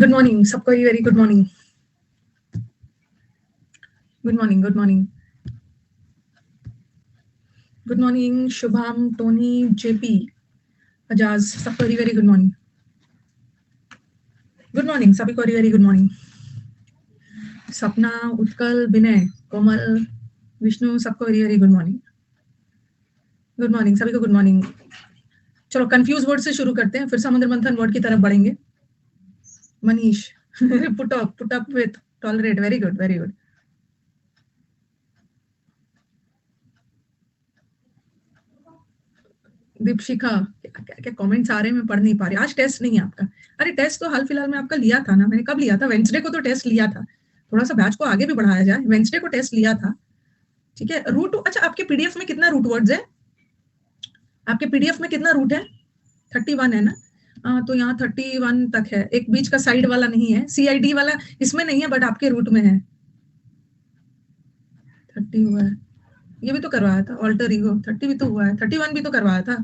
Good morning सबको, very good morning, good morning, good morning, good morning Shubham, Tony, JP, Ajaz, सबको very good morning, good morning सभी को, very good morning. सपना, उत्कल, विनय, कोमल, विष्णु, सबको very good morning, good morning सभी को, good morning. चलो confuse word से शुरू करते हैं, फिर समुद्र मंथन वर्ड की तरफ बढ़ेंगे। Manish put up with, tolerate, very good, very good. Deepshikha, क्या कमेंट्स आ रहे हैं, मैं पढ़ नहीं पा रही। आज टेस्ट नहीं है आपका? अरे टेस्ट तो हाल फिलहाल में आपका लिया था ना, मैंने कब लिया था? वेंसडे को तो टेस्ट लिया था। थोड़ा सा बैच को आगे भी बढ़ाया जाए, वेंसडे को टेस्ट लिया था, ठीक है। रूट, अच्छा आपके पीडीएफ में कितना रूट वर्ड्स है? आपके पीडीएफ में कितना रूट है? 31 है ना? तो यहाँ 31 तक है, एक बीच का साइड वाला नहीं है, CID वाला इसमें नहीं है, बट आपके रूट में है। 30 हुआ है, ये भी तो करवाया था, ऑल्टर ईगो 30 भी तो हुआ है, 31 भी तो करवाया था।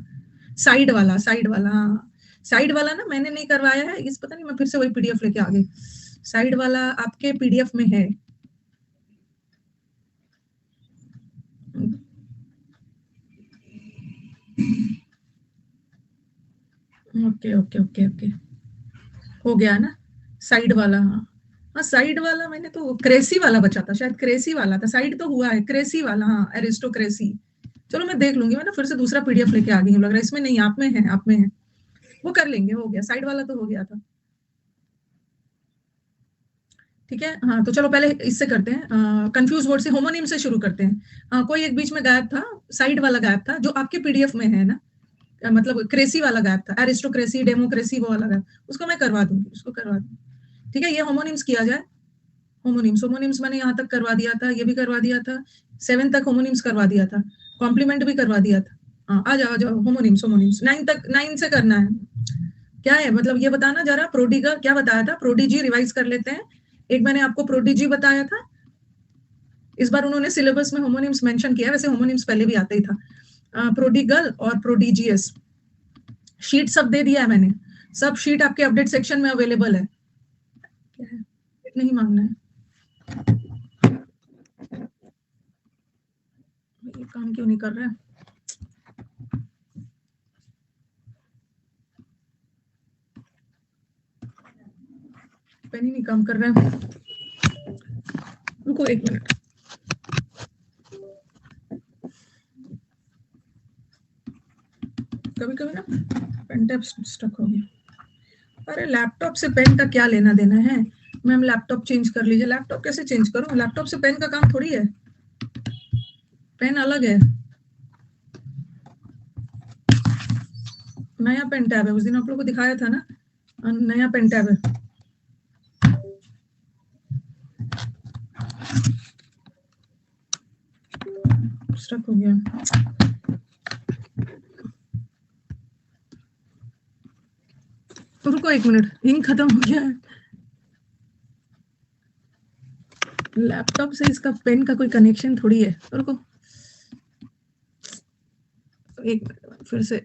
साइड वाला, साइड वाला, हाँ साइड वाला ना मैंने नहीं करवाया है, इस पता नहीं मैं फिर से वही पीडीएफ लेके आ गई। साइड वाला आपके पीडीएफ में है। ओके ओके ओके ओके, हो गया ना साइड वाला? हाँ हाँ, साइड वाला मैंने तो क्रेसी वाला बचा था, शायद क्रेसी वाला था, साइड तो हुआ है, क्रेसी वाला, हाँ एरिस्टोक्रेसी। चलो मैं देख लूंगी, मैं ना फिर से दूसरा पीडीएफ लेके आ गई हूँ, लग रहा है इसमें नहीं, आप में है, आप में है, वो कर लेंगे, हो गया, साइड वाला तो हो गया था, ठीक है। हाँ तो चलो पहले इससे करते हैं, कंफ्यूज वर्ड से, होमोनिम से शुरू करते हैं। कोई एक बीच में गायब था, साइड वाला गायब था, जो आपके पीडीएफ में है ना, मतलब क्रेसी वाला गायब था, एरिस्टोक्रेसी, डेमोक्रेसी, वो वाला गायब, उसको मैं करवा दूंगी, उसको करवा दूंगी, ठीक है। ये होमोनिम्स किया जाए। होमोनिम्स, होमोनिम्स मैंने यहाँ तक करवा दिया था, ये भी करवा दिया था, 7 तक होमोनिम्स करवा दिया था, कॉम्प्लीमेंट भी करवा दिया था। हाँ आ जाओ होमोनिम्स, होमोनिम्स 9 तक, 9 से करना है। क्या है मतलब ये बताना जरा, प्रोडिगा क्या बताया था, प्रोडिजी रिवाइज कर लेते हैं। एक मैंने आपको प्रोडिजी बताया था, इस बार उन्होंने सिलेबस में होमोनिम्स मेंशन किया, वैसे होमोनिम्स पहले भी आता ही था। प्रोडिगल और प्रोडिजियस, शीट सब दे दिया है मैंने, सब शीट आपके अपडेट सेक्शन में अवेलेबल है। क्या है, नहीं मांगना है, ये काम क्यों नहीं कर रहा है? पेन ही नहीं काम कर रहा है, रुको एक मिनट। कभी कभी ना पेन टैप स्टक हो गया। अरे लैपटॉप से पेन का क्या लेना देना है? मैम लैपटॉप चेंज कर लीजिए। लैपटॉप कैसे चेंज करूं? लैपटॉप से पेन का काम थोड़ी है, पेन अलग है, नया पेन टैब है, उस दिन आप लोग को दिखाया था ना, नया पेन टैब है। स्टक हो गया, तो रुको एक मिनट, इंक खत्म हो गया है। लैपटॉप से इसका पेन का कोई कनेक्शन थोड़ी है, तो रुको एक मिनट फिर से।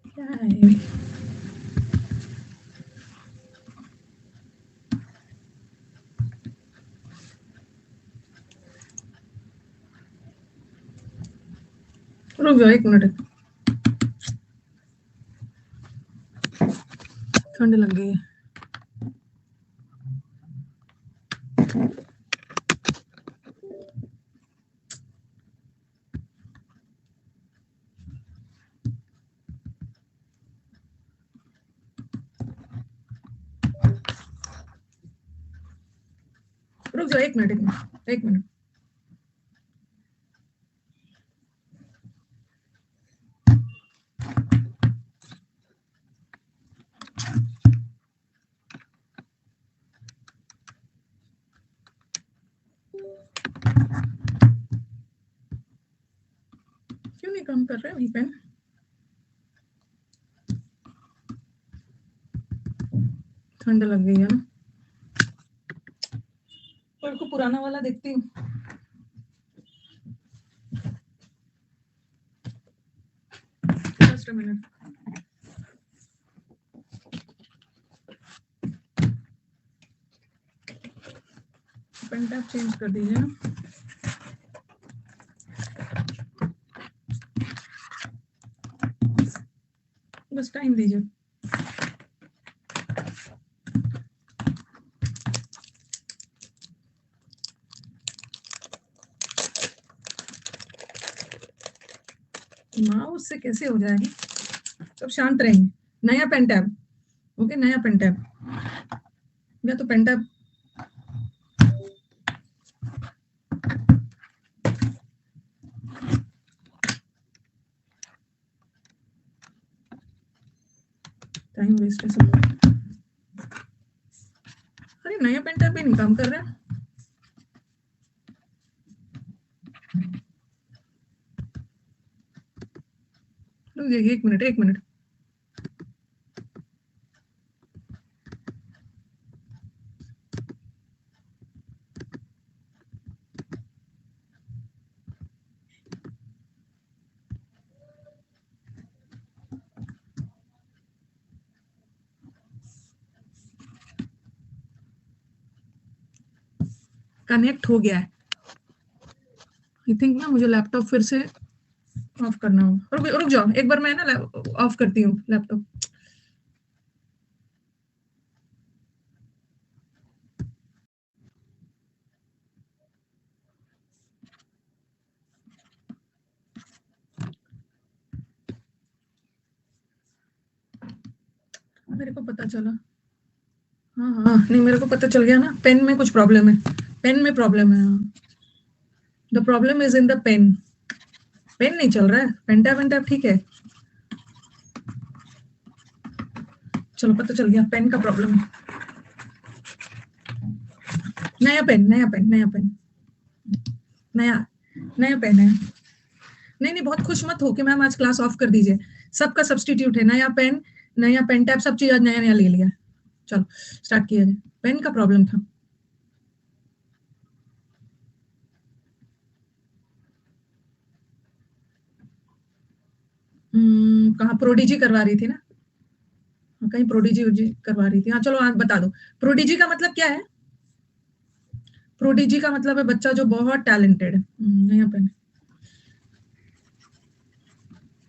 क्या है? रुक जाओ एक मिनट, ठंड लग गई है। रुक जाओ एक मिनट, एक मिनट, एक मिनट। क्यों नहीं काम कर रहा है वही पेन? ठंड लग गई है ना, पर को पुराना वाला देखती हूँ। Extra minute. Pen tab change कर दीजिए ना। बस टाइम दीजिए। माउस से कैसे हो जाएगी? सब शांत रहेंगे। नया पेन टैब, ओके, नया पेन टैब या तो पेन टैब। टाइम वेस्ट है सब। अरे नया पेन टैब भी नहीं काम कर रहा है। रुक जाइए, एक मिनट, एक मिनट। कनेक्ट हो गया है। आई थिंक ना मुझे लैपटॉप फिर से ऑफ करना होगा। रुक जाओ, एक बार मैं ना ऑफ करती हूँ लैपटॉप। मेरे को पता चला। हाँ हाँ, नहीं मेरे को पता चल गया ना, पेन में कुछ प्रॉब्लम है। पेन में प्रॉब्लम है। The problem is in the pen. Pen नहीं चल रहा है, पेन टैब ठीक है। चलो पता चल गया, पेन का प्रॉब्लम है। नया पेन, नया पेन, नया पेन, नया नया पेन है। नहीं नहीं, बहुत खुश मत हो कि मैम आज क्लास ऑफ कर दीजिए। सबका सब्सटीट्यूट है, नया पेन, नया पेन टैब, सब चीज आज नया नया ले लिया। चलो स्टार्ट किया जाए। पेन का प्रॉब्लम था। कहाँ प्रोडीजी करवा रही थी ना? कहीं प्रोडीजी करवा रही थी। हाँ चलो आज बता दो, प्रोडीजी का मतलब क्या है? प्रोडीजी का मतलब है बच्चा जो बहुत टैलेंटेड है। नया पेन,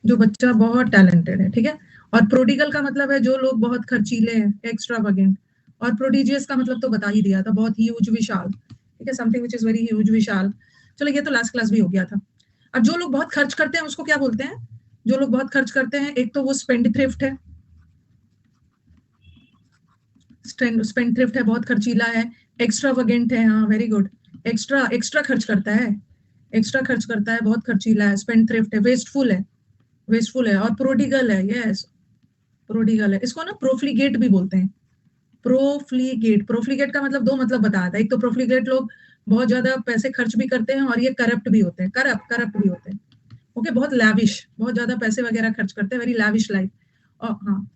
जो बच्चा बहुत टैलेंटेड है, ठीक है। और प्रोडिगल का मतलब है जो लोग बहुत खर्चीले हैं, एक्स्ट्रावेगेंट। और प्रोडिजियस का मतलब तो बता ही दिया था, बहुत ह्यूज, विशाल, ठीक है, something which is very huge, विशाल। चलो ये तो लास्ट क्लास भी हो गया था। अब जो लोग बहुत खर्च करते हैं उसको क्या बोलते हैं? जो लोग बहुत खर्च करते हैं, एक तो वो स्पेंड थ्रिफ्ट है, स्पेंड थ्रिफ्ट है, बहुत खर्चीला है। एक्स्ट्रावेगेंट है, हाँ वेरी गुड। एक्स्ट्रा एक्स्ट्रा खर्च करता है, एक्स्ट्रा खर्च करता है, बहुत खर्चीला है। स्पेंड थ्रिफ्ट है, वेस्टफुल है, वेस्टफुल है। और प्रोडिगल है, यस, प्रोडिगल है। इसको ना प्रोफ्लिगेट भी बोलते हैं। प्रोफ्लिगेट, प्रोफ्लिगेट का मतलब दो मतलब बताया था। एक तो प्रोफ्लिगेट लोग बहुत ज्यादा पैसे खर्च भी करते हैं, और ये करप्ट भी होते हैं, करप्ट करप्ट भी होते हैं। ओके, बहुत लैविश, बहुत ज्यादा पैसे वगैरह खर्च करते हैं, वेरी लैविश लाइफ। और हाँ,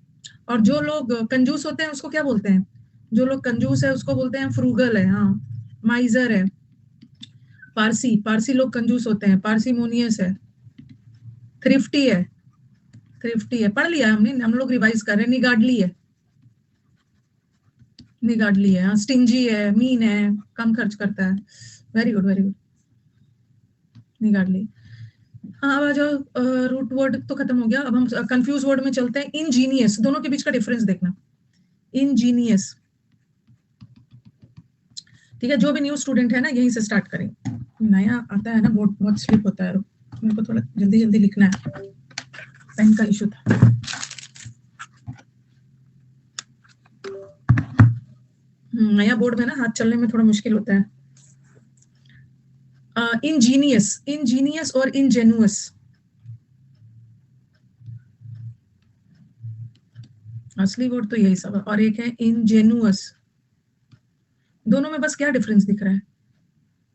और जो लोग कंजूस होते हैं उसको क्या बोलते हैं? जो लोग कंजूस है उसको बोलते हैं फ्रूगल है, हाँ, माइजर है। पारसी, पारसी लोग कंजूस होते हैं, पार्सिमोनियस है। थ्रिफ्टी है, थ्रिफ्टी है, पढ़ लिया हमने, हम लोग रिवाइज कर रहे हैं। निगाडली है, निगाडली है, हाँ। स्टिंजी है, मीन है, कम खर्च करता है। वेरी गुड, वेरी गुड, निगाडली। हाँ, अब जो रूट वर्ड तो खत्म हो गया, अब हम कंफ्यूज वर्ड में चलते हैं। इंजीनियस, दोनों के बीच का डिफरेंस देखना। इंजीनियस, ठीक है, जो भी न्यू स्टूडेंट है ना यहीं से स्टार्ट करें। नया आता है ना, बहुत बहुत स्लिप होता है। मेरे को थोड़ा जल्दी जल्दी लिखना है, पेन का इशू था। नया बोर्ड में ना हाथ चलने में थोड़ा मुश्किल होता है। इंजीनियस, इंजीनियस और इंजेनुअस, असली वर्ड तो यही सब है। और एक है इंजेनुअस। दोनों में बस क्या डिफरेंस दिख रहा है?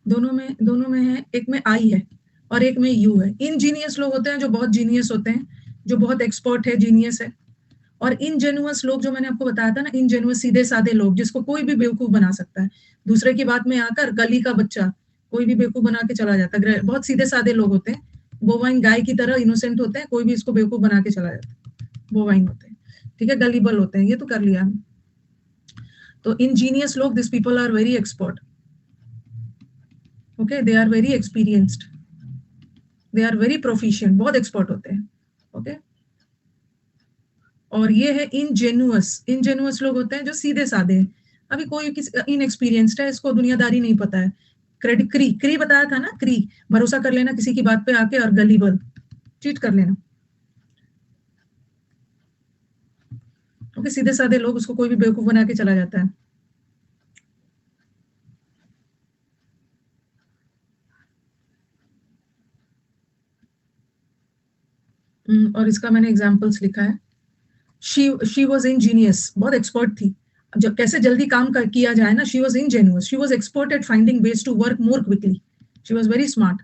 दोनों में है, एक में आई है और एक में यू है। इंजीनियस लोग होते हैं जो बहुत जीनियस होते हैं, जो बहुत एक्सपर्ट है, जीनियस है। और इनजेनुअस लोग, जो मैंने आपको बताया था ना, इनजेनुअस, सीधे साधे लोग, जिसको कोई भी बेवकूफ बना सकता है। दूसरे की बात में आकर गली का बच्चा कोई भी बेवकूफ बना के चला जाता है। बहुत सीधे साधे लोग होते हैं, बोवाइन गाय की तरह इनोसेंट होते हैं, कोई भी इसको बेवकूफ बना के चला जाता है, बोवाइन होते हैं, ठीक है, गलीबल होते हैं, ये तो कर लिया। तो इंजीनियस लोग, this people are very expert, okay, they are very experienced, they are very proficient, बहुत एक्सपर्ट होते हैं, ओके। और ये है इनजेन्युअस, इनजेन्युअस लोग होते हैं जो सीधे साधे हैं, अभी कोई किसी इनएक्सपीरियंस्ड है, इसको दुनियादारी नहीं पता है, क्रेडिट, क्री क्री बताया था ना, क्री, भरोसा कर लेना किसी की बात पे आके, और गलीबल, चीट कर लेना, ओके, सीधे साधे लोग, उसको कोई भी बेवकूफ बना के चला जाता है। और इसका मैंने एग्जाम्पल्स लिखा है। शी वॉज इंजीनियस, बहुत एक्सपर्ट थी, जब कैसे जल्दी काम किया जाए ना, she was ingenuous, she was expert at finding ways to work more quickly, she was very smart,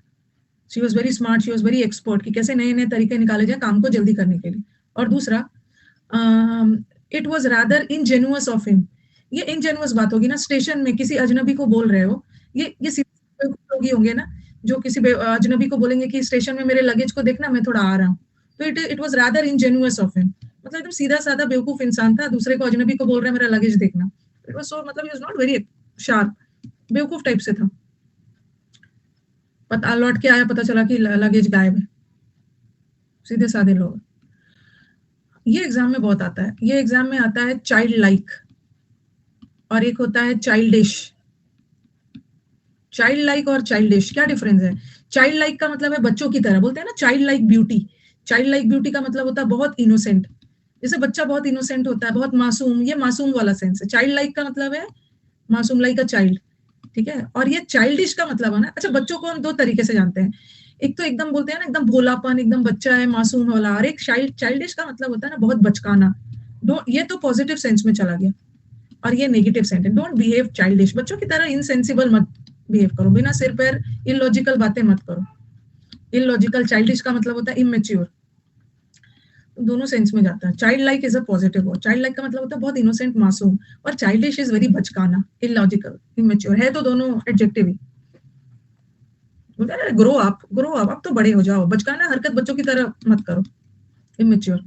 she was very smart, she was very expert, कि कैसे नए नए तरीके निकाले जाए काम को जल्दी करने के लिए। और दूसरा, it was rather ingenuous of him, ये इनजेन्युअस बात होगी ना, स्टेशन में किसी अजनबी को बोल रहे हो, ये सीधे लोग ही होंगे ना, जो किसी अजनबी को बोलेंगे कि स्टेशन में मेरे लगेज को देखना, मैं थोड़ा आ रहा हूँ, तो it was rather ingenuous of him, मतलब एकदम सीधा साधा बेवकूफ इंसान था, दूसरे को अजनबी को बोल रहा है मेरा लगेज देखना, इट वाज सो, मतलब he was not very sharp, बेवकूफ टाइप से था। पता लौट के आया, पता चला कि लगेज गायब है, सीधे साधे लोग। ये एग्जाम में बहुत आता है, ये एग्जाम में आता है चाइल्ड लाइक, और एक होता है चाइल्डिश। चाइल्ड लाइक और चाइल्डिश क्या डिफरेंस है? चाइल्ड लाइक का मतलब है बच्चों की तरह, बोलते हैं ना child like beauty, child like beauty का मतलब होता है बहुत इनोसेंट, जैसे बच्चा बहुत इनोसेंट होता है, बहुत मासूम, ये मासूम वाला सेंस है। चाइल्ड लाइक का मतलब है मासूम, लाइक अ चाइल्ड, ठीक है। और ये चाइल्डिश का मतलब है ना, अच्छा बच्चों को हम दो तरीके से जानते हैं, एक तो एकदम बोलते हैं ना एकदम भोलापन, एकदम बच्चा है मासूम वाला, और एक चाइल्डिश का मतलब होता है ना बहुत बचकाना। ये तो पॉजिटिव सेंस में चला गया, और ये नेगेटिव सेंस है, डोंट बिहेव चाइल्डिश, बच्चों की तरह इनसेंसिबल मत बिहेव करो, बिना सिर पैर इलॉजिकल बातें मत करो। इलॉजिकल, चाइल्डिश का मतलब होता है इमेच्योर, दोनों सेंस में जाता है। Child like is a positive word, child like का मतलब होता है बहुत इनोसेंट मासूम, और चाइल्डिश इज वेरी बचकाना, इलॉजिकल, इमेच्योर, है तो दोनों एडजेक्टिव ही। ग्रो अप, ग्रो अप, अब तो बड़े हो जाओ, बचकाना हरकत बच्चों की तरह मत करो, immature.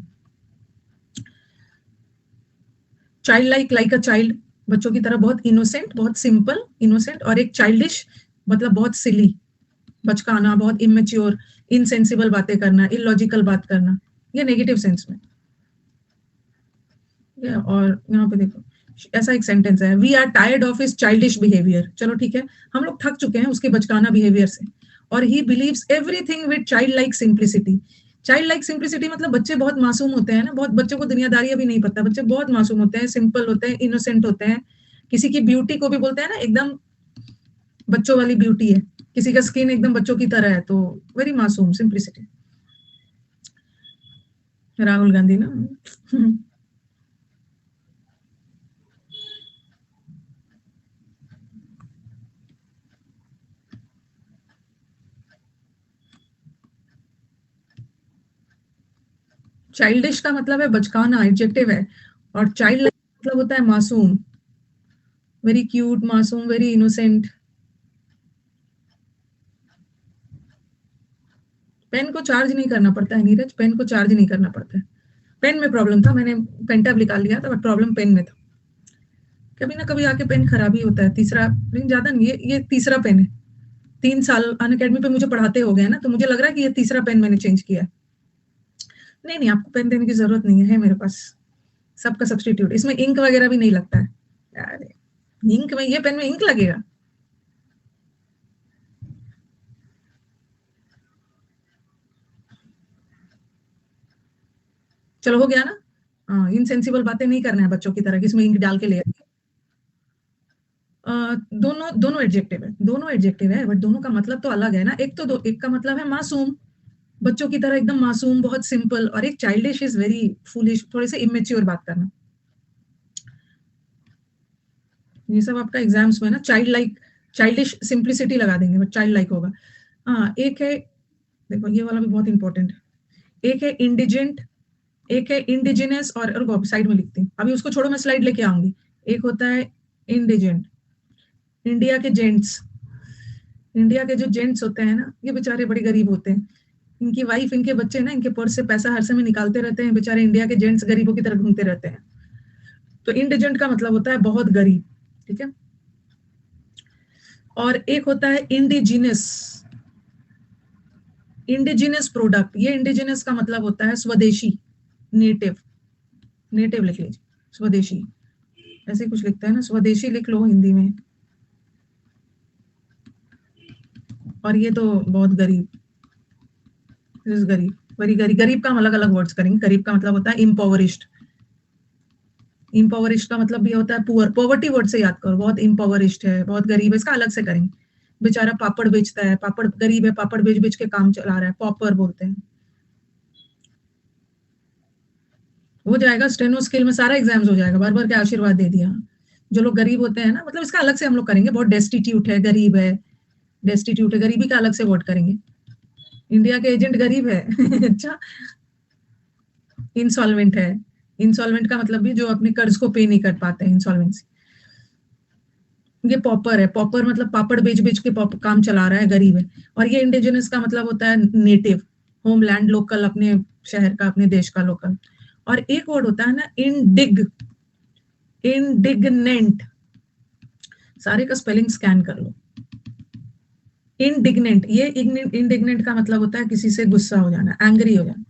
Child like, like a child, बच्चों की तरह बहुत इनोसेंट, बहुत सिंपल इनोसेंट, और एक चाइल्डिश मतलब बहुत सिली, बचकाना, बहुत इमेच्योर, इनसेंसिबल बातें करना, इलॉजिकल बात करना, ये नेगेटिव सेंस में। और यहाँ पे देखो, ऐसा एक सेंटेंस है, we are tired of his childish behaviour, चलो ठीक है, हम लोग थक चुके हैं उसके बचकाना बिहेवियर से, और he believes everything with child like simplicity. Child like simplicity मतलब बच्चे बहुत मासूम होते हैं ना, बहुत बच्चों को दुनियादारी अभी नहीं पता, बच्चे बहुत मासूम होते हैं, सिंपल होते हैं, इनोसेंट होते हैं, किसी की ब्यूटी को भी बोलते हैं ना एकदम बच्चों वाली ब्यूटी है, किसी का स्किन एकदम बच्चों की तरह है, तो वेरी मासूम, सिंप्लिसिटी। राहुल गांधी ना। चाइल्डिश का मतलब है बचकाना, एडजेक्टिव है, और चाइल्ड मतलब होता है मासूम, वेरी क्यूट, मासूम, वेरी इनोसेंट। पेन को चार्ज नहीं करना पड़ता है नीरज, पेन को चार्ज नहीं करना पड़ता है, पेन में प्रॉब्लम था, मैंने पेन टैब निकाल लिया था, बट प्रॉब्लम पेन में था, कभी ना कभी आके पेन खराब ही होता है। तीसरा, लेकिन ज्यादा नहीं, ये तीसरा पेन है, 3 साल अन अकेडमी पे मुझे पढ़ाते हो गए ना, तो मुझे लग रहा है कि ये तीसरा पेन मैंने चेंज किया है। नहीं नहीं, आपको पेन देने की जरूरत नहीं है मेरे पास, सबका सब्सटीट्यूट, इसमें इंक वगैरह भी नहीं लगता है। अरे इंक में, ये पेन में इंक लगेगा? चलो हो गया ना। हाँ, इनसेंसिबल बातें नहीं करना है बच्चों की तरह, किसमें इंक डाल के ले। दोनों दोनों एडजेक्टिव है, दोनों एडजेक्टिव है, बट दोनों का मतलब तो अलग है ना, एक तो एक का मतलब है मासूम, बच्चों की तरह एकदम मासूम, बहुत सिंपल, और एक चाइल्डिश इज वेरी फूलिश, थोड़े से इमेच्योर बात करना। ये सब आपका एग्जाम्स में ना चाइल्ड लाइक, चाइल्डिश सिंप्लिसिटी लगा देंगे, बट चाइल्ड लाइक होगा। हाँ, एक है, देखो ये वाला भी बहुत इंपॉर्टेंट है, एक है इंडिजेंट, एक है इंडिजिनस, और साइड में लिखती हूँ, अभी उसको छोड़ो, मैं स्लाइड लेके आऊंगी। एक होता है इंडिजेंट, इंडिया के जेंट्स, इंडिया के जो जेंट्स होते हैं ना, ये बेचारे बड़े गरीब होते हैं, इनकी वाइफ, इनके बच्चे ना इनके पर्स से पैसा हर समय निकालते रहते हैं, बेचारे इंडिया के जेंट्स गरीबों की तरह घूमते रहते हैं। तो इंडिजेंट का मतलब होता है बहुत गरीब, ठीक है। और एक होता है इंडिजिनस, इंडिजिनस प्रोडक्ट। ये इंडिजिनस का मतलब होता है स्वदेशी, नेटिव, नेटिव लिख लीजिए, स्वदेशी, ऐसे कुछ लिखता है ना, स्वदेशी लिख लो हिंदी में। और ये तो बहुत गरीब, गरीब, वेरी गरीब। गरीब का हम अलग अलग वर्ड्स करेंगे। गरीब का मतलब होता है इम्पोवरिश्ड, इम्पोवरिश्ड का मतलब भी होता है पुअर। पॉवर्टी वर्ड से याद करो, बहुत इम्पोवरिश्ड है, बहुत गरीब है, इसका अलग से करेंगे। बेचारा पापड़ बेचता है, पापड़, गरीब है, पापड़ बेच बेच के काम चला रहा है, पॉपर बोलते हैं। हो जाएगा, स्टेनो स्किल में सारा एग्जाम्स हो जाएगा, बार बार के आशीर्वाद दे दिया। जो लोग गरीब होते हैं ना, मतलब इसका अलग से हम लोग करेंगे। बहुत डेस्टिट्यूट है, गरीब है, डेस्टिट्यूट है, गरीबी का अलग से वर्ड करेंगे। इंडिया के एजेंट गरीब है अच्छा। इंसॉल्वेंट है, इंसॉल्वेंट का मतलब भी जो अपने कर्ज को पे नहीं कर पाते हैं, इंसॉल्वेंसी। ये पॉपर है, पॉपर मतलब पापड़ बेच बेच के काम चला रहा है, गरीब है। और ये इंडिजिनस का मतलब होता है नेटिव, होमलैंड, लोकल, अपने शहर का, अपने देश का लोकल। और एक वर्ड होता है ना इंडिग, इंडिग्नेंट, सारे का स्पेलिंग स्कैन कर लो। इंडिग्नेंट, ये इंडिग्नेंट का मतलब होता है किसी से गुस्सा हो जाना, एंग्री हो जाना।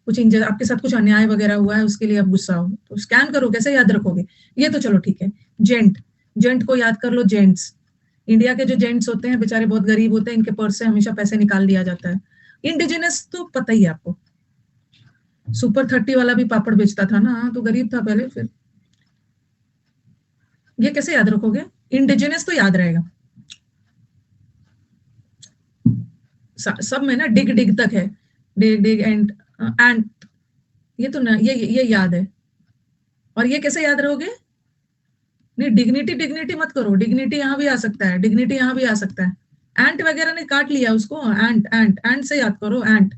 कुछ आपके साथ कुछ अन्याय वगैरह हुआ है, उसके लिए आप गुस्सा हो, तो स्कैन करो, कैसे याद रखोगे? ये तो चलो ठीक है। जेंट, जेंट को याद कर लो, जेंट्स। इंडिया के जो जेंट्स होते हैं बेचारे बहुत गरीब होते हैं, इनके पर्स से हमेशा पैसे निकाल लिया जाता है। इंडिजिनस तो पता ही है आपको, सुपर 30 वाला भी पापड़ बेचता था ना, तो गरीब था पहले। फिर ये कैसे याद रखोगे? इंडिजिनस तो याद रहेगा। सब में ना डिग डिग तक है, डिग डिग एंड ये तो ना, ये याद है। और ये कैसे याद रहोगे? नहीं, डिग्निटी डिग्निटी मत करो, डिग्निटी यहाँ भी आ सकता है, डिग्निटी यहाँ भी आ सकता है। एंट वगैरह ने काट लिया उसको, एंट एंट एंट से याद करो, एंट,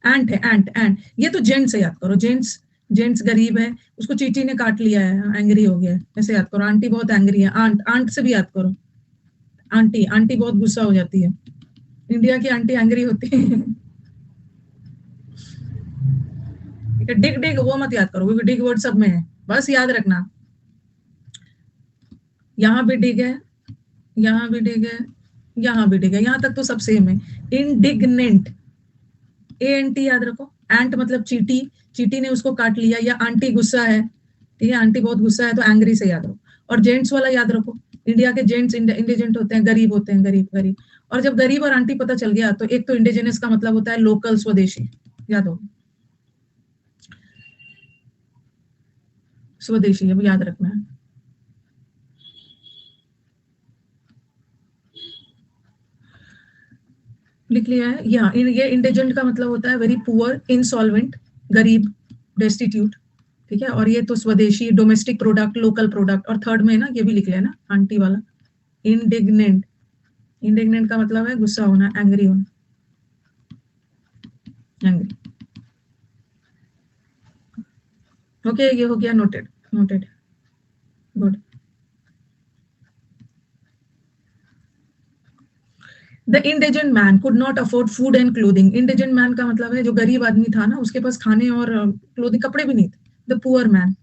एंट है, एंट एंट। ये तो जेंट से याद करो, जेंट्स, जेंट्स गरीब है, उसको चींटी ने काट लिया है, एंग्री हो गया है, ऐसे याद करो। आंटी बहुत एंग्री है, आंट, आंट से भी याद करो। आंटी, आंटी बहुत गुस्सा हो जाती है, इंडिया की आंटी एंग्री होती है डिग डिग वो मत याद करो, क्योंकि डिग वर्ड सब में है, बस याद रखना। यहाँ भी डिग है, यहाँ भी डिग है, यहाँ भी डिग है, यहाँ तक तो सब सेम है। इंडिग्नेंट, ए एन टी याद रखो। एंट मतलब चीटी, चीटी ने उसको काट लिया, या आंटी गुस्सा है, ठीक है, आंटी बहुत गुस्सा है, तो एंग्री से याद रखो। और जेंट्स वाला याद रखो, इंडिया के जेंट्स इंडिजेंट होते हैं, गरीब होते हैं, गरीब गरीब। और जब गरीब और आंटी पता चल गया, तो एक तो इंडिजिनस का मतलब होता है लोकल, स्वदेशी, याद हो, स्वदेशी, अब याद रखना है। लिख लिया है? ये इंडिजेंट का मतलब होता है वेरी पुअर, इंसॉल्वेंट, गरीब, डेस्टिट्यूट, ठीक है। और ये तो स्वदेशी, डोमेस्टिक प्रोडक्ट, लोकल प्रोडक्ट। और थर्ड में ना ये भी लिख लिया ना, आंटी वाला, इंडिग्नेंट। इंडिग्नेंट का मतलब है गुस्सा होना, एंग्री होना, एंग्री। ओके, ये हो गया, noted, noted, good. The indigent man could not afford food and clothing. Indigent man का मतलब है जो गरीब आदमी था ना, उसके पास खाने और क्लोथिंग, कपड़े भी नहीं थे। The poor man.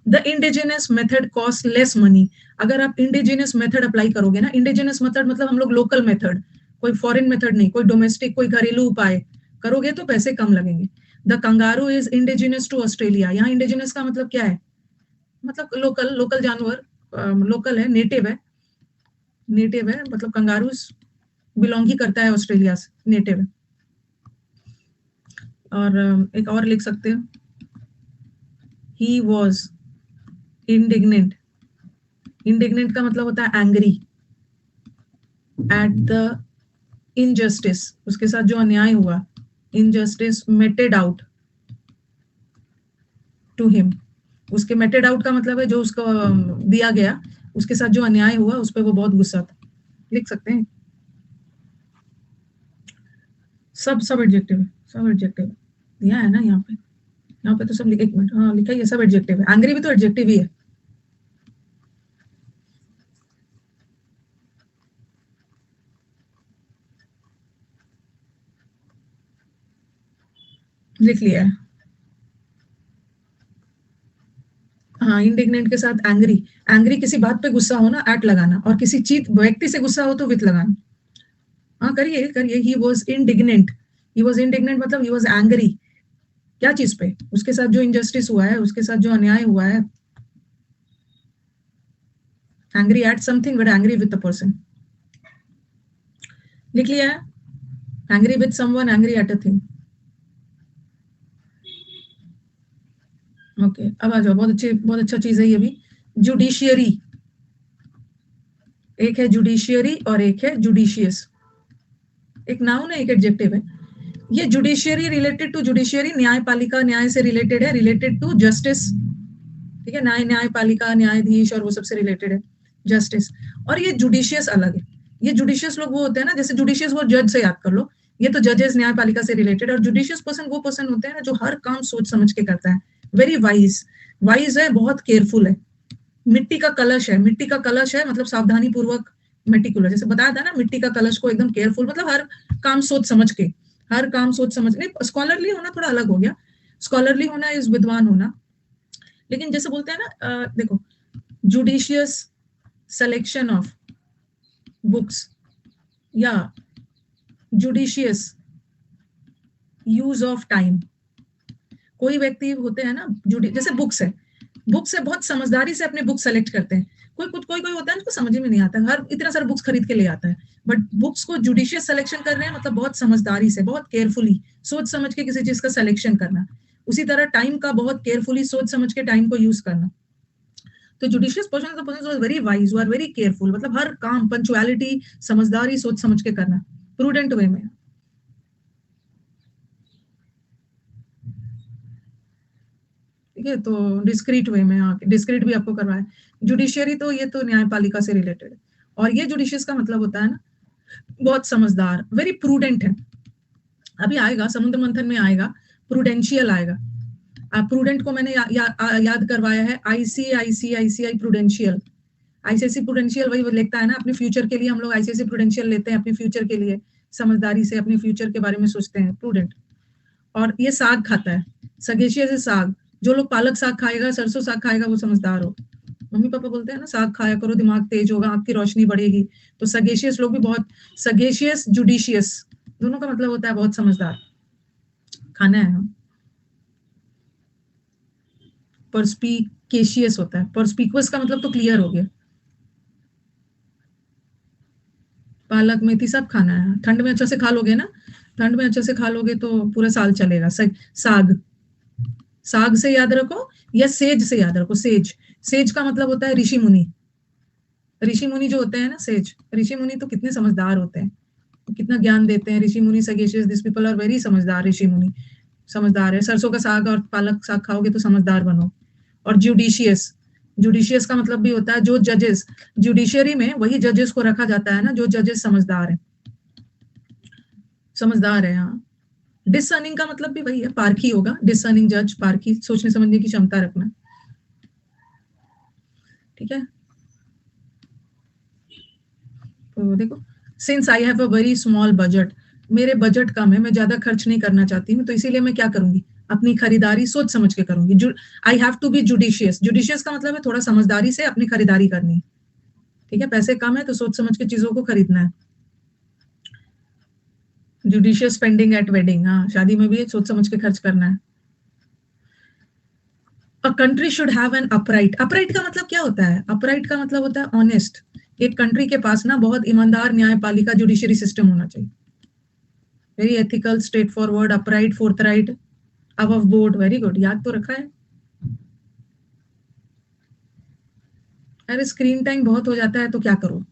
The indigenous method cost less money. अगर आप इंडिजिनस मेथड अप्लाई करोगे ना, इंडिजिनस मेथड मतलब हम लोग लोकल मेथड, कोई फॉरेन मेथड नहीं, कोई डोमेस्टिक, कोई घरेलू उपाय करोगे तो पैसे कम लगेंगे। The kangaroo is indigenous to Australia. यहाँ इंडिजिनस का मतलब क्या है? मतलब लोकल, लोकल जानवर, लोकल है, नेटिव है, नेटिव है, मतलब कंगारू बिलोंग ही करता है ऑस्ट्रेलिया से, नेटिव है। और एक और लिख सकते हो, ही वॉज इंडिग्नेंट। इंडिग्नेंट का मतलब होता है एंग्री एट द इनजस्टिस, उसके साथ जो अन्याय हुआ, injustice meted out to him. उसके मेटेड आउट का मतलब है जो उसको दिया गया, उसके साथ जो अन्याय हुआ उस पर वो बहुत गुस्सा था, लिख सकते हैं। सब एडजेक्टिव है, सब एडजेक्टिव दिया है ना यहाँ पे, यहाँ पे तो सब एक मिनट, हाँ लिखा ही है, सब एडजेक्टिव है। एंग्री भी तो एडजेक्टिव ही है। लिख लिया है। हाँ, इंडिग्नेंट के साथ एंग्री। एंग्री किसी बात पे गुस्सा होना, एट लगाना, और किसी चीज व्यक्ति से गुस्सा हो तो विथ लगाना। हाँ, करिए करिए। He was indignant. He was indignant मतलब ही वॉज एंग्री। क्या चीज पे? उसके साथ जो इनजस्टिस हुआ है, उसके साथ जो अन्याय हुआ है। Angry at something but angry with the person. लिख लिया है? Angry with someone, angry at a thing. Okay, अब आ जाओ। बहुत अच्छा चीज है ये भी। जुडिशियरी। एक है जुडिशियरी और एक है जुडिशियस। एक नाउन है, एक एडजेक्टिव है। ये जुडिशियरी रिलेटेड टू जुडिशियरी, न्यायपालिका, न्याय से रिलेटेड है, रिलेटेड टू जस्टिस। ठीक है, न्यायपालिका, न्यायाधीश और वो सबसे रिलेटेड है, जस्टिस। और ये जुडिशियस अलग है। ये जुडिशियस लोग वो होते हैं ना, जैसे जुडिशियस वो जज से याद कर लो। ये तो जजेस न्यायपालिका से रिलेटेड। और जुडिशियस पर्सन वो पर्सन होते हैं ना जो हर काम सोच समझ के करता है। Very wise. वाइज है, बहुत केयरफुल है। मिट्टी का कलश है, मिट्टी का कलश है मतलब सावधानी पूर्वक, मेटिकुलर। जैसे बताया था ना, मिट्टी का कलश को एकदम केयरफुल, मतलब हर काम सोच समझ के। हर काम सोच समझ नहीं, स्कॉलरली होना थोड़ा अलग हो गया। स्कॉलरली होना इज विद्वान होना। लेकिन जैसे बोलते हैं ना, देखो, जुडिशियस सिलेक्शन ऑफ बुक्स या जुडिशियस यूज ऑफ टाइम। कोई व्यक्ति होते हैं ना, जैसे बुक्स है, बुक से बहुत समझदारी से अपने बुक सेलेक्ट करते हैं। कोई होता है उसको समझ में नहीं आता, हर इतना सारा बुक्स खरीद के ले आता है। बट बुक्स को जुडिशियस सिलेक्शन कर रहे हैं मतलब बहुत समझदारी से, बहुत केयरफुली सोच समझ के किसी चीज का सिलेक्शन करना। उसी तरह टाइम का बहुत केयरफुली सोच समझ के टाइम को यूज करना। तो judicious person very wise, are very careful, मतलब हर काम पंचुअलिटी, समझदारी, सोच समझ के करना, प्रूडेंट वे में। ठीक है, तो डिस्क्रीट वे में, डिस्क्रीट भी आपको करवाया। जुडिशियरी तो ये तो न्यायपालिका से रिलेटेड है। और ये जुडिशियस का मतलब होता है ना, बहुत समझदार, वेरी प्रूडेंट है। अभी आएगा, समुद्र मंथन में आएगा, प्रूडेंशियल आएगा। प्रूडेंट को मैंने याद करवाया है, आईसीआईसीआईसीआई प्रूडेंशियल। आईसीआईसी प्रूडेंशियल वही लिखता है ना, अपने फ्यूचर के लिए हम लोग आईसीआईसी प्रूडेंशियल लेते हैं, अपने फ्यूचर के लिए समझदारी से अपने फ्यूचर के बारे में सोचते हैं, प्रूडेंट। और ये साग खाता है, सगेशियस से साग। जो लोग पालक साग खाएगा, सरसों साग खाएगा, वो समझदार हो। मम्मी पापा बोलते हैं ना, साग खाया करो, दिमाग तेज होगा, आपकी रोशनी बढ़ेगी। तो सगेशियस लोग भी बहुत, सगेशियस जुडिशियस दोनों का मतलब होता है बहुत समझदार। खाना है। परस्पिकेशियस होता है, परस्पिकुअस का मतलब तो क्लियर हो गया। पालक मेथी सब खाना है, ठंड में अच्छे से खा लोगे ना, ठंड में अच्छे से खा लोगे तो पूरा साल चलेगा। साग, साग से याद रखो, या सेज से याद रखो, सेज। सेज का मतलब होता है ऋषि मुनि। ऋषि मुनि जो होते हैं ना, सेज ऋषि मुनि तो कितने समझदार होते हैं, कितना ज्ञान देते हैं ऋषि मुनि। Sagacious, this people are very समझदार। ऋषि मुनि समझदार है। सरसों का साग और पालक साग खाओगे तो समझदार बनो। और जुडिशियस, जुडिशियस का मतलब भी होता है जो जजेस, जुडिशियरी में वही जजेस को रखा जाता है ना जो जजेस समझदार है, समझदार है। हाँ, डिसर्निंग का मतलब भी वही है, पारखी होगा, डिसर्निंग जज, पारखी, सोचने समझने की क्षमता रखना। ठीक है, तो देखो, since I have a very small budget, मेरे बजट कम है, मैं ज्यादा खर्च नहीं करना चाहती हूँ, तो इसीलिए मैं क्या करूंगी, अपनी खरीदारी सोच समझ के करूंगी। I have to be judicious. Judicious का मतलब है थोड़ा समझदारी से अपनी खरीदारी करनी। ठीक है, पैसे कम है तो सोच समझ के चीजों को खरीदना है। जुडिशियस स्पेंडिंग एट वेडिंग, हाँ, शादी में भी सोच समझ के खर्च करना है। A country should have an upright. Upright का मतलब क्या होता है? अपराइट का मतलब होता है ऑनेस्ट। एक कंट्री के पास ना बहुत ईमानदार न्यायपालिका, जुडिशरी सिस्टम होना चाहिए। Very ethical, straightforward, upright, forthright, above board. Very good, याद तो रखा है। अरे स्क्रीन टाइम बहुत हो जाता है तो क्या करो,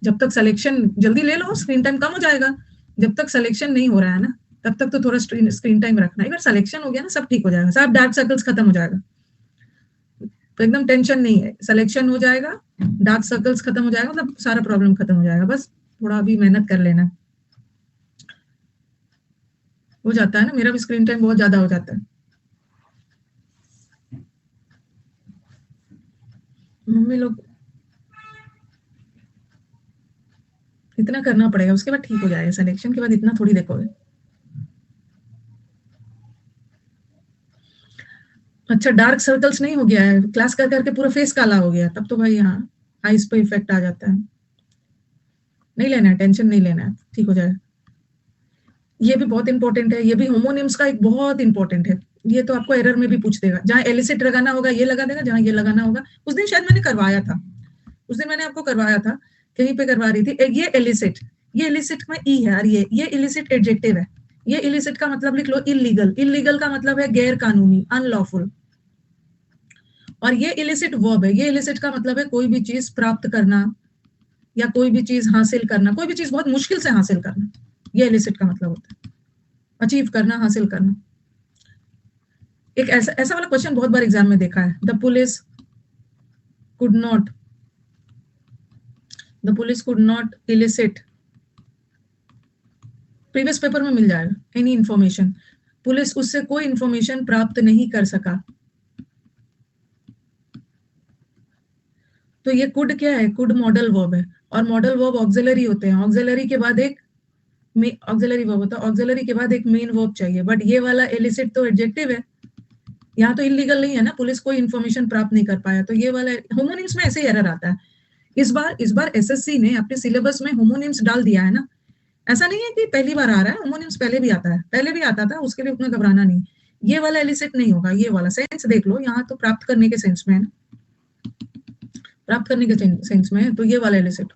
जब तक सिलेक्शन जल्दी ले लो, स्क्रीन टाइम कम हो जाएगा। जब तक सिलेक्शन नहीं हो रहा है ना, तब तक तो थोड़ा स्क्रीन टाइम रखना है। अगर सिलेक्शन हो गया ना, सब ठीक हो जाएगा, सब डार्क सर्कल्स खत्म हो जाएगा। तो एकदम टेंशन नहीं है, सिलेक्शन हो जाएगा, डार्क सर्कल्स खत्म हो जाएगा, मतलब सारा प्रॉब्लम खत्म हो जाएगा। बस थोड़ा अभी मेहनत कर लेना, हो जाता है ना। मेरा भी स्क्रीन टाइम बहुत ज्यादा हो जाता है। मम्मी लोग, इतना करना पड़ेगा, उसके बाद ठीक हो जाएगा। सिलेक्शन के बाद इतना थोड़ी देखोगे। अच्छा, डार्क सर्कल्स नहीं हो गया है, क्लास कर करके पूरा फेस काला हो गया, तब तो भाई हाँ आइज पे इफेक्ट आ जाता है। नहीं लेना है, टेंशन नहीं लेना है, ठीक हो जाएगा। ये भी बहुत इंपॉर्टेंट है, ये भी होमोनिम्स का एक बहुत इंपॉर्टेंट है। ये तो आपको एरर में भी पूछ देगा, जहाँ एलिसिट लगाना होगा ये लगा देगा, जहाँ ये लगाना होगा। उस दिन शायद मैंने करवाया था, उस दिन मैंने आपको करवाया था, कहीं पे करवा रही थी। ये एलिसिट, ये एलिसिट में ई है, और ये इलिसिट एडजेक्टिव है। ये इलिसिट का मतलब लिख लो इलीगल, इलीगल का मतलब है गैर कानूनी, अनलॉफुल। और ये इलिसिट वर्ब है, ये इलिसिट का मतलब है कोई भी चीज प्राप्त करना या कोई भी चीज हासिल करना, कोई भी चीज बहुत मुश्किल से हासिल करना, ये इलिसिट का मतलब होता है, अचीव करना, हासिल करना। एक ऐसा ऐसा वाला क्वेश्चन बहुत बार एग्जाम में देखा है, could not the police could not illicit, previous paper में मिल जाएगा, एनी इंफॉर्मेशन, पुलिस उससे कोई इंफॉर्मेशन प्राप्त नहीं कर सका। तो ये कुड क्या है, कुड मॉडल वर्ब है, और मॉडल वर्ब ऑक्सिलरी होते हैं, ऑक्सिलरी के बाद एक ऑक्सिलरी वर्ब होता है, ऑक्सिलरी के बाद एक मेन वर्ब चाहिए, बट ये वाला एलिसिट तो एडजेक्टिव है, यहाँ तो इलीगल नहीं है ना, पुलिस कोई इन्फॉर्मेशन प्राप्त नहीं कर पाया, तो ये वाला होमोनिम्स में ऐसे ही एरर आता है। इस बार एसएससी ने अपने सिलेबस में होमोनिम्स डाल दिया है ना, ऐसा नहीं है कि पहली बार आ रहा है, होमोनिम्स पहले भी आता है, पहले भी आता था, उसके लिए उतना घबराना नहीं। ये वाला एलिसिट नहीं होगा, ये वाला सेंस देख लो, यहाँ तो प्राप्त करने के सेंस में है ना, प्राप्त करने के सेंस में है, तो ये वाला एलिसिट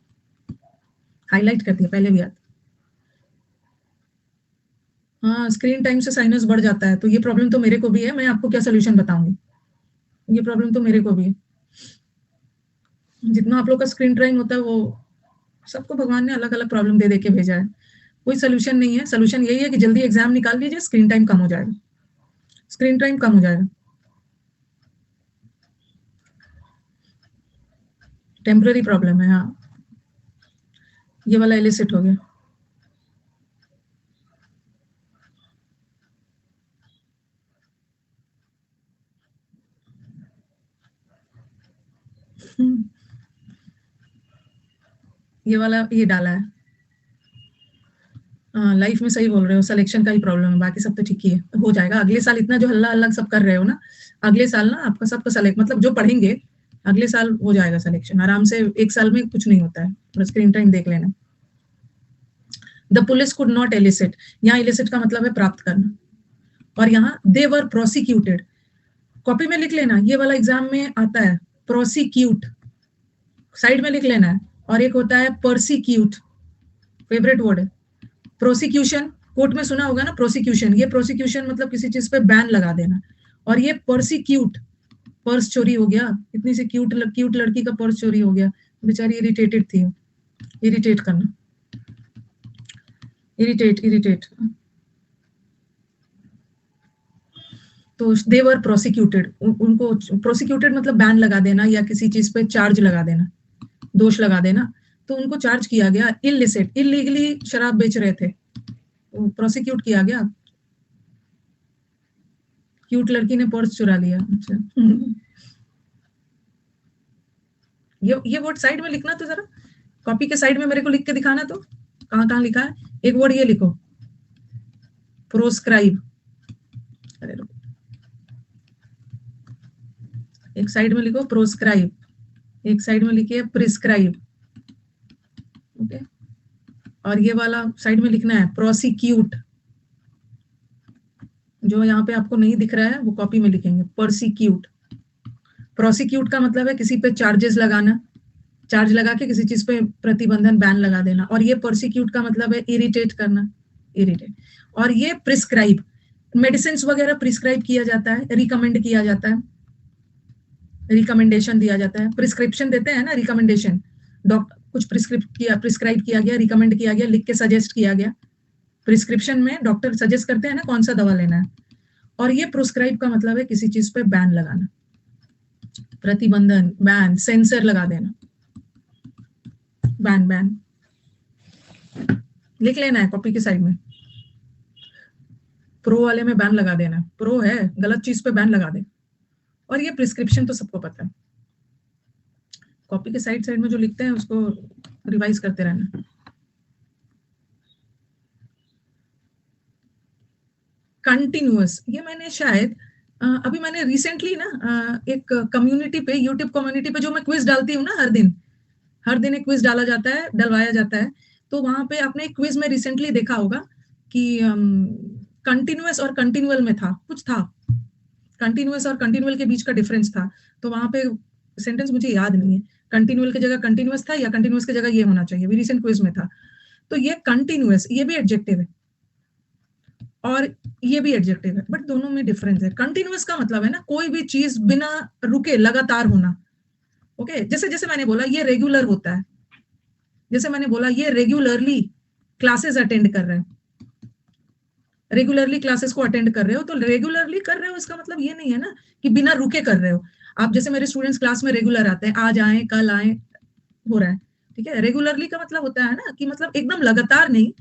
हाईलाइट कर दिया, पहले भी आता। हाँ, स्क्रीन टाइम से साइनस बढ़ जाता है, तो ये प्रॉब्लम तो मेरे को भी है, मैं आपको क्या सोल्यूशन बताऊंगी, ये प्रॉब्लम तो मेरे को भी है। जितना आप लोग का स्क्रीन टाइम होता है, वो सबको भगवान ने अलग अलग प्रॉब्लम दे दे के भेजा है, कोई सोल्यूशन नहीं है, सोल्यूशन यही है कि जल्दी एग्जाम निकाल लीजिए, स्क्रीन टाइम कम हो जाएगा, स्क्रीन टाइम कम हो जाएगा। टेम्पररी प्रॉब्लम है, हाँ, ये वाला एलिसिट हो गया। ये वाला ये डाला है, लाइफ में सही बोल रहे हो, सिलेक्शन का ही प्रॉब्लम है, बाकी सब तो ठीक ही है, हो जाएगा। अगले साल इतना जो हल्ला हल्ला सब कर रहे हो ना, अगले साल ना आपका सबका सेलेक्ट, मतलब जो पढ़ेंगे अगले साल हो जाएगा सिलेक्शन आराम से, एक साल में कुछ नहीं होता है, बस स्क्रीन टाइम देख लेना। The police could not elicit, यहाँ एलिसिट का मतलब है प्राप्त करना, और यहाँ दे वर प्रोसिक्यूटेड, कॉपी में लिख लेना, ये वाला एग्जाम में आता है, प्रोसिक्यूट साइड में लिख लेना है, और एक होता है परसिक्यूट, फेवरेट वर्ड है, प्रोसिक्यूशन, कोर्ट में सुना होगा ना प्रोसिक्यूशन, ये प्रोसिक्यूशन मतलब किसी चीज पे बैन लगा देना, और ये परसिक्यूट, पर्स चोरी हो गया, इतनी सी क्यूट लड़की का पर्स चोरी हो गया, बेचारी इरिटेटेड थी, इरिटेट करना, इरिटेट, तो दे वर प्रोसिक्यूटेड, उनको प्रोसिक्यूटेड मतलब बैन लगा देना या किसी चीज पे चार्ज लगा देना, दोष लगा देना, तो उनको चार्ज किया गया इलिसिट, इलीगली शराब बेच रहे थे, प्रोसिक्यूट किया गया, क्यूट लड़की ने पर्स चुरा लिया। अच्छा ये वर्ड साइड में लिखना तो जरा, कॉपी के साइड में मेरे को लिख के दिखाना, तो कहाँ कहाँ लिखा है, एक वर्ड ये लिखो, प्रोस्क्राइब, अरे रुको, एक साइड में लिखो प्रोस्क्राइब, एक साइड में लिखिए प्रिस्क्राइब, ओके, और ये वाला साइड में लिखना है प्रोसिक्यूट, जो यहाँ पे आपको नहीं दिख रहा है वो कॉपी में लिखेंगे परसिक्यूट। प्रोसिक्यूट का मतलब है किसी पे चार्जेस लगाना, चार्ज लगा के किसी चीज पे प्रतिबंधन, बैन लगा देना, और ये परसिक्यूट का मतलब है इरिटेट करना, इरिटेट, और ये प्रिस्क्राइब, मेडिसिन वगैरह प्रिस्क्राइब किया जाता है, रिकमेंड किया जाता है, रिकमेंडेशन दिया जाता है, प्रिस्क्रिप्शन देते हैं ना, रिकमेंडेशन, डॉक्टर कुछ प्रिस्क्राइब किया गया, रिकमेंड किया गया, लिख के सजेस्ट किया गया, प्रिस्क्रिप्शन में डॉक्टर सजेस्ट करते हैं ना कौन सा दवा लेना है, और ये प्रोस्क्राइब का मतलब है किसी चीज पे बैन लगाना, प्रतिबंधन, बैन, सेंसर लगा देना, बैन बैन लिख लेना है कॉपी के साइड में, प्रो वाले में बैन लगा देना, प्रो है गलत चीज पे बैन लगा दे, और ये प्रिस्क्रिप्शन तो सबको पता है, कॉपी के साइड साइड में जो लिखते हैं उसको रिवाइज करते रहना। कंटिन्यूअस, ये मैंने शायद अभी मैंने रिसेंटली ना एक कम्युनिटी पे, यूट्यूब कम्युनिटी पे जो मैं क्विज डालती हूँ ना, हर दिन एक क्विज डाला जाता है, डलवाया जाता है। तो वहां पे आपने एक क्विज में रिसेंटली देखा होगा कि कंटिन्यूअस और कंटिन्यूअल में था, कुछ था, कंटिन्यूअस और कंटिन्यूअल के बीच का डिफरेंस था। तो वहां पे सेंटेंस मुझे याद नहीं है, कंटिन्यूअल की जगह कंटिन्यूअस था या कंटिन्यूअस की जगह ये होना चाहिए, भी रिसेंट क्विज में था। तो ये कंटिन्यूअस, ये भी एडजेक्टिव है और ये भी एडजेक्टिव है, बट दोनों में डिफरेंस है। कंटिन्यूअस का मतलब है ना कोई भी चीज बिना रुके लगातार होना। ओके, जैसे जैसे मैंने बोला ये रेगुलर होता है, जैसे मैंने बोला ये रेगुलरली क्लासेस अटेंड कर रहे हैं, रेगुलरली क्लासेस को अटेंड कर रहे हो, तो रेगुलरली कर रहे हो इसका मतलब ये नहीं है ना कि बिना रुके कर रहे हो। आप जैसे मेरे स्टूडेंट्स क्लास में रेगुलर आते हैं, आज आए कल आए, हो रहा है, ठीक है। रेगुलरली का मतलब होता है ना कि मतलब एकदम लगातार नहीं,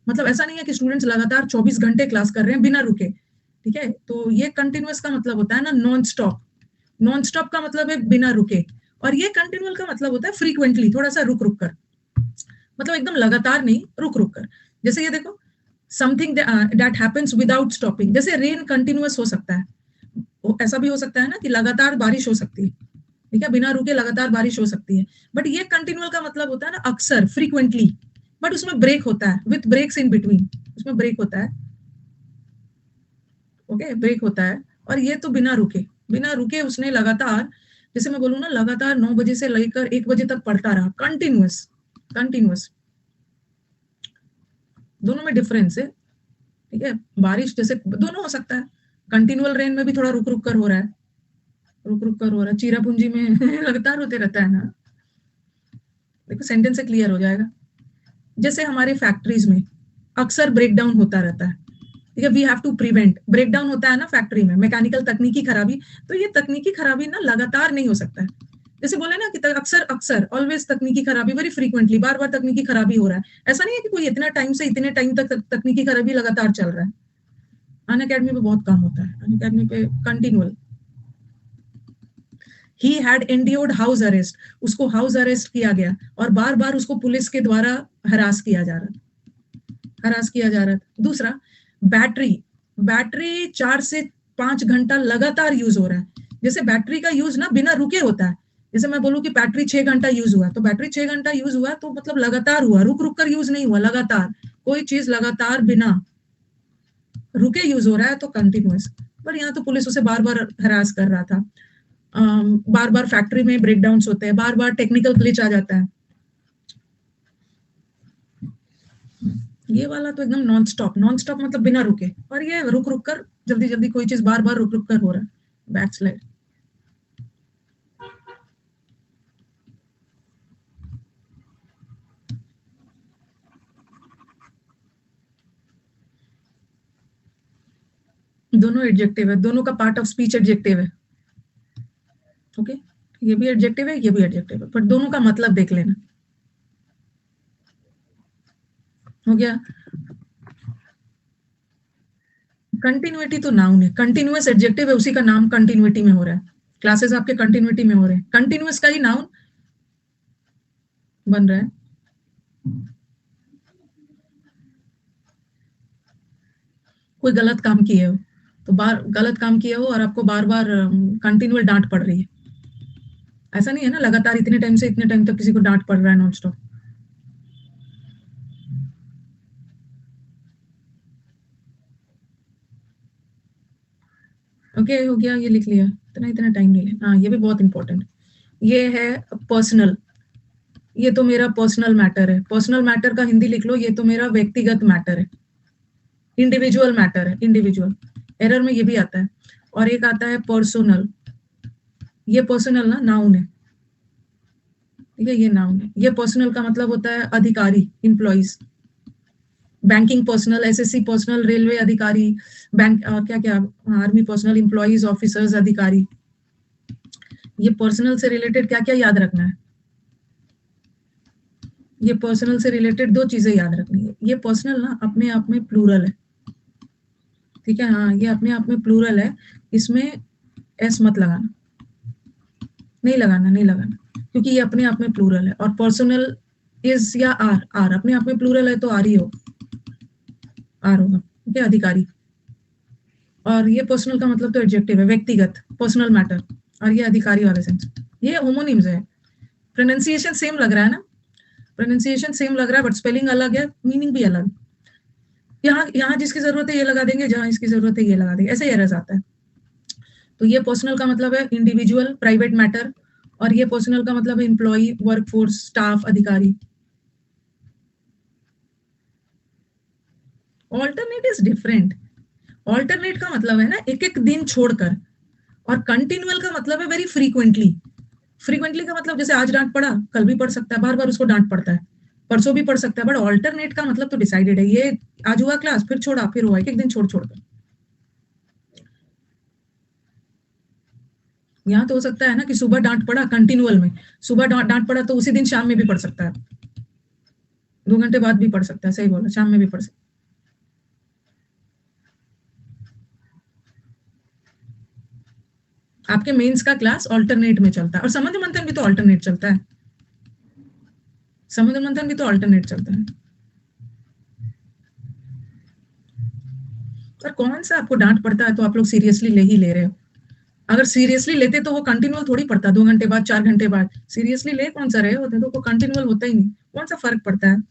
मतलब ऐसा नहीं है कि स्टूडेंट्स लगातार 24 घंटे क्लास कर रहे हैं बिना रुके, ठीक है। तो ये कंटिन्यूअस का मतलब होता है ना नॉन स्टॉप, नॉन स्टॉप का मतलब है बिना रुके, और ये कंटिन्यूअल का मतलब होता है फ्रीक्वेंटली, थोड़ा सा रुक रुक कर, मतलब एकदम लगातार नहीं, रुक रुक कर। जैसे ये देखो, something that happens without stopping, जैसे रेन कंटिन्यूअस हो सकता है, ऐसा भी हो सकता है ना कि लगातार बारिश हो सकती है, ठीक है, बिना रुके लगातार बारिश हो सकती है। बट ये कंटिन्यूअल का मतलब होता है ना अक्सर, फ्रीक्वेंटली, बट उसमें ब्रेक होता है, विथ ब्रेक्स इन बिटवीन, उसमें ब्रेक होता है, ओके, ब्रेक होता है। और ये तो बिना रुके, बिना रुके उसने लगातार, जैसे मैं बोलूँ ना लगातार 9 बजे से लेकर 1 बजे तक पढ़ता रहा, कंटिन्यूअस, कंटिन्यूअस, दोनों में डिफरेंस है, ठीक है। बारिश जैसे दोनों हो सकता है, कंटिन्यूअल रेन में भी थोड़ा रुक रुक कर हो रहा है, रुक रुक कर हो रहा है, चीरापूंजी में लगातार होते रहता है ना। देखो सेंटेंस से क्लियर हो जाएगा। जैसे हमारे फैक्ट्रीज में अक्सर ब्रेकडाउन होता रहता है, ठीक है, we have to prevent, breakdown होता है ना फैक्ट्री में, मैकेनिकल तकनीकी खराबी। तो ये तकनीकी खराबी ना लगातार नहीं हो सकता है, जैसे बोले ना कि अक्सर अक्सर ऑलवेज तकनीकी खराबी, वेरी फ्रीक्वेंटली, बार बार तकनीकी खराबी हो रहा है। ऐसा नहीं है कि कोई इतना टाइम से इतने टाइम तक तकनीकी खराबी लगातार चल रहा है। अन अकेडमी पे बहुत काम होता है, अन अकेडमी पे continual. He had endured house arrest, उसको हाउस अरेस्ट किया गया और बार बार उसको पुलिस के द्वारा हरास किया जा रहा, हरास किया जा रहा। दूसरा, बैटरी, बैटरी 4 से 5 घंटा लगातार यूज हो रहा है। जैसे बैटरी का यूज ना बिना रुके होता है, जैसे मैं बोलूं कि बैटरी 6 घंटा यूज हुआ, तो बैटरी 6 घंटा यूज हुआ तो मतलब लगातार हुआ, रुक रुक कर यूज नहीं हुआ, लगातार, कोई चीज लगातार बिना रुके यूज हो रहा है तो कंटिन्यूअस। पर यहाँ तो पुलिस उसे बार बार हरास कर रहा था, बार बार फैक्ट्री में ब्रेकडाउन होते हैं, बार बार टेक्निकल ग्लिच आ जाता है। ये वाला तो एकदम नॉन स्टॉप, नॉन स्टॉप मतलब बिना रुके, और ये रुक रुक कर, जल्दी जल्दी कोई चीज बार बार रुक रुक कर हो रहा है, बैकस्लाइड। दोनों एडजेक्टिव है, दोनों का पार्ट ऑफ स्पीच एडजेक्टिव है, ओके। ये भी एडजेक्टिव है, ये भी एडजेक्टिव है, पर दोनों का मतलब देख लेना, हो गया। कंटिन्यूटी तो नाउन है, कंटिन्यूअस एडजेक्टिव है, उसी का नाम कंटिन्यूटी में हो रहा है, क्लासेस आपके कंटिन्यूटी में हो रहे हैं, कंटिन्यूअस का ही नाउन बन रहा है। कोई गलत काम किए हो, तो बार गलत काम किए हो और आपको बार बार कंटिन्यूअल डांट पड़ रही है, ऐसा नहीं है ना लगातार इतने टाइम से इतने टाइम तक किसी को डांट पड़ रहा है नॉन स्टॉप। ओके, हो गया, ये लिख लिया, इतना इतना टाइम नहीं ले। हाँ, ये भी बहुत इंपॉर्टेंट, ये है पर्सनल, ये तो मेरा पर्सनल मैटर है, पर्सनल मैटर का हिंदी लिख लो, ये तो मेरा व्यक्तिगत मैटर है, इंडिविजुअल मैटर है, इंडिविजुअल, एरर में ये भी आता है। और एक आता है पर्सनल, ये पर्सनल ना नाउन है, ठीक है, ये नाउन है। ये पर्सनल का मतलब होता है अधिकारी, employees, banking personal, SSC personal, railway अधिकारी, बैंक और क्या क्या, आर्मी पर्सनल, इंप्लॉइज, ऑफिसर्स, अधिकारी। ये पर्सनल से रिलेटेड क्या क्या याद रखना है, ये पर्सनल से रिलेटेड 2 चीजें याद रखनी है। ये पर्सनल ना अपने आप में प्लूरल है, ठीक है, हाँ, ये अपने आप में प्लूरल है, इसमें एस मत लगाना, नहीं लगाना, नहीं लगाना, क्योंकि ये अपने आप में प्लूरल है। और पर्सनल इज या आर, आर अपने आप में प्लूरल है तो आर ही हो, आर होगा, ठीक है, अधिकारी। और ये पर्सनल का मतलब तो एडजेक्टिव है, व्यक्तिगत, पर्सनल मैटर, और ये अधिकारी वाले सेंस। ये होमोनिम्स है। प्रोनाउंसिएशन सेम लग रहा है ना, प्रोनाउंसिएशन सेम लग रहा है, बट स्पेलिंग अलग है, मीनिंग भी अलग। यहाँ यहाँ जिसकी जरूरत है ये लगा देंगे, जहाँ इसकी जरूरत है ये लगा देंगे, ऐसे एरर्स आता है। तो ये पर्सनल का मतलब है इंडिविजुअल, प्राइवेट मैटर, और ये पर्सनल का मतलब है एम्प्लॉय, वर्कफोर्स, स्टाफ, अधिकारी। Alternate is different. ऑल्टरनेट का मतलब है ना एक एक दिन छोड़कर, और कंटिन्यूअल का मतलब है वेरी फ्रीक्वेंटली। फ्रीक्वेंटली का मतलब जैसे आज डांट पड़ा, कल भी पड़ सकता है, बार बार उसको डांट पड़ता है, परसों भी पड़ सकता है। बट ऑल्टरनेट का मतलब तो डिसाइडेड है, ये आज हुआ क्लास, फिर छोड़ा, फिर हुआ, एक एक दिन छोड़ छोड़कर। यहाँ तो हो सकता है ना कि सुबह डांट पड़ा कंटिन्यूअल में, सुबह डांट पड़ा तो उसी दिन शाम में भी पड़ सकता है, 2 घंटे बाद भी पड़ सकता है, सही बोला, शाम में भी पड़ सकता है। आपके मेंस का क्लास ऑल्टरनेट में चलता है, और समुद्र मंथन भी तो ऑल्टरनेट चलता है, समुद्र मंथन भी तो ऑल्टरनेट चलता है। और कौन सा आपको डांट पड़ता है तो आप लोग सीरियसली ले ही ले रहे हो? अगर सीरियसली लेते तो वो कंटिन्यूअल थोड़ी पड़ता, 2 घंटे बाद, 4 घंटे बाद। सीरियसली ले कौन सा रहे होते तो वो कंटिन्यूअल होता ही नहीं, कौन सा फर्क पड़ता है?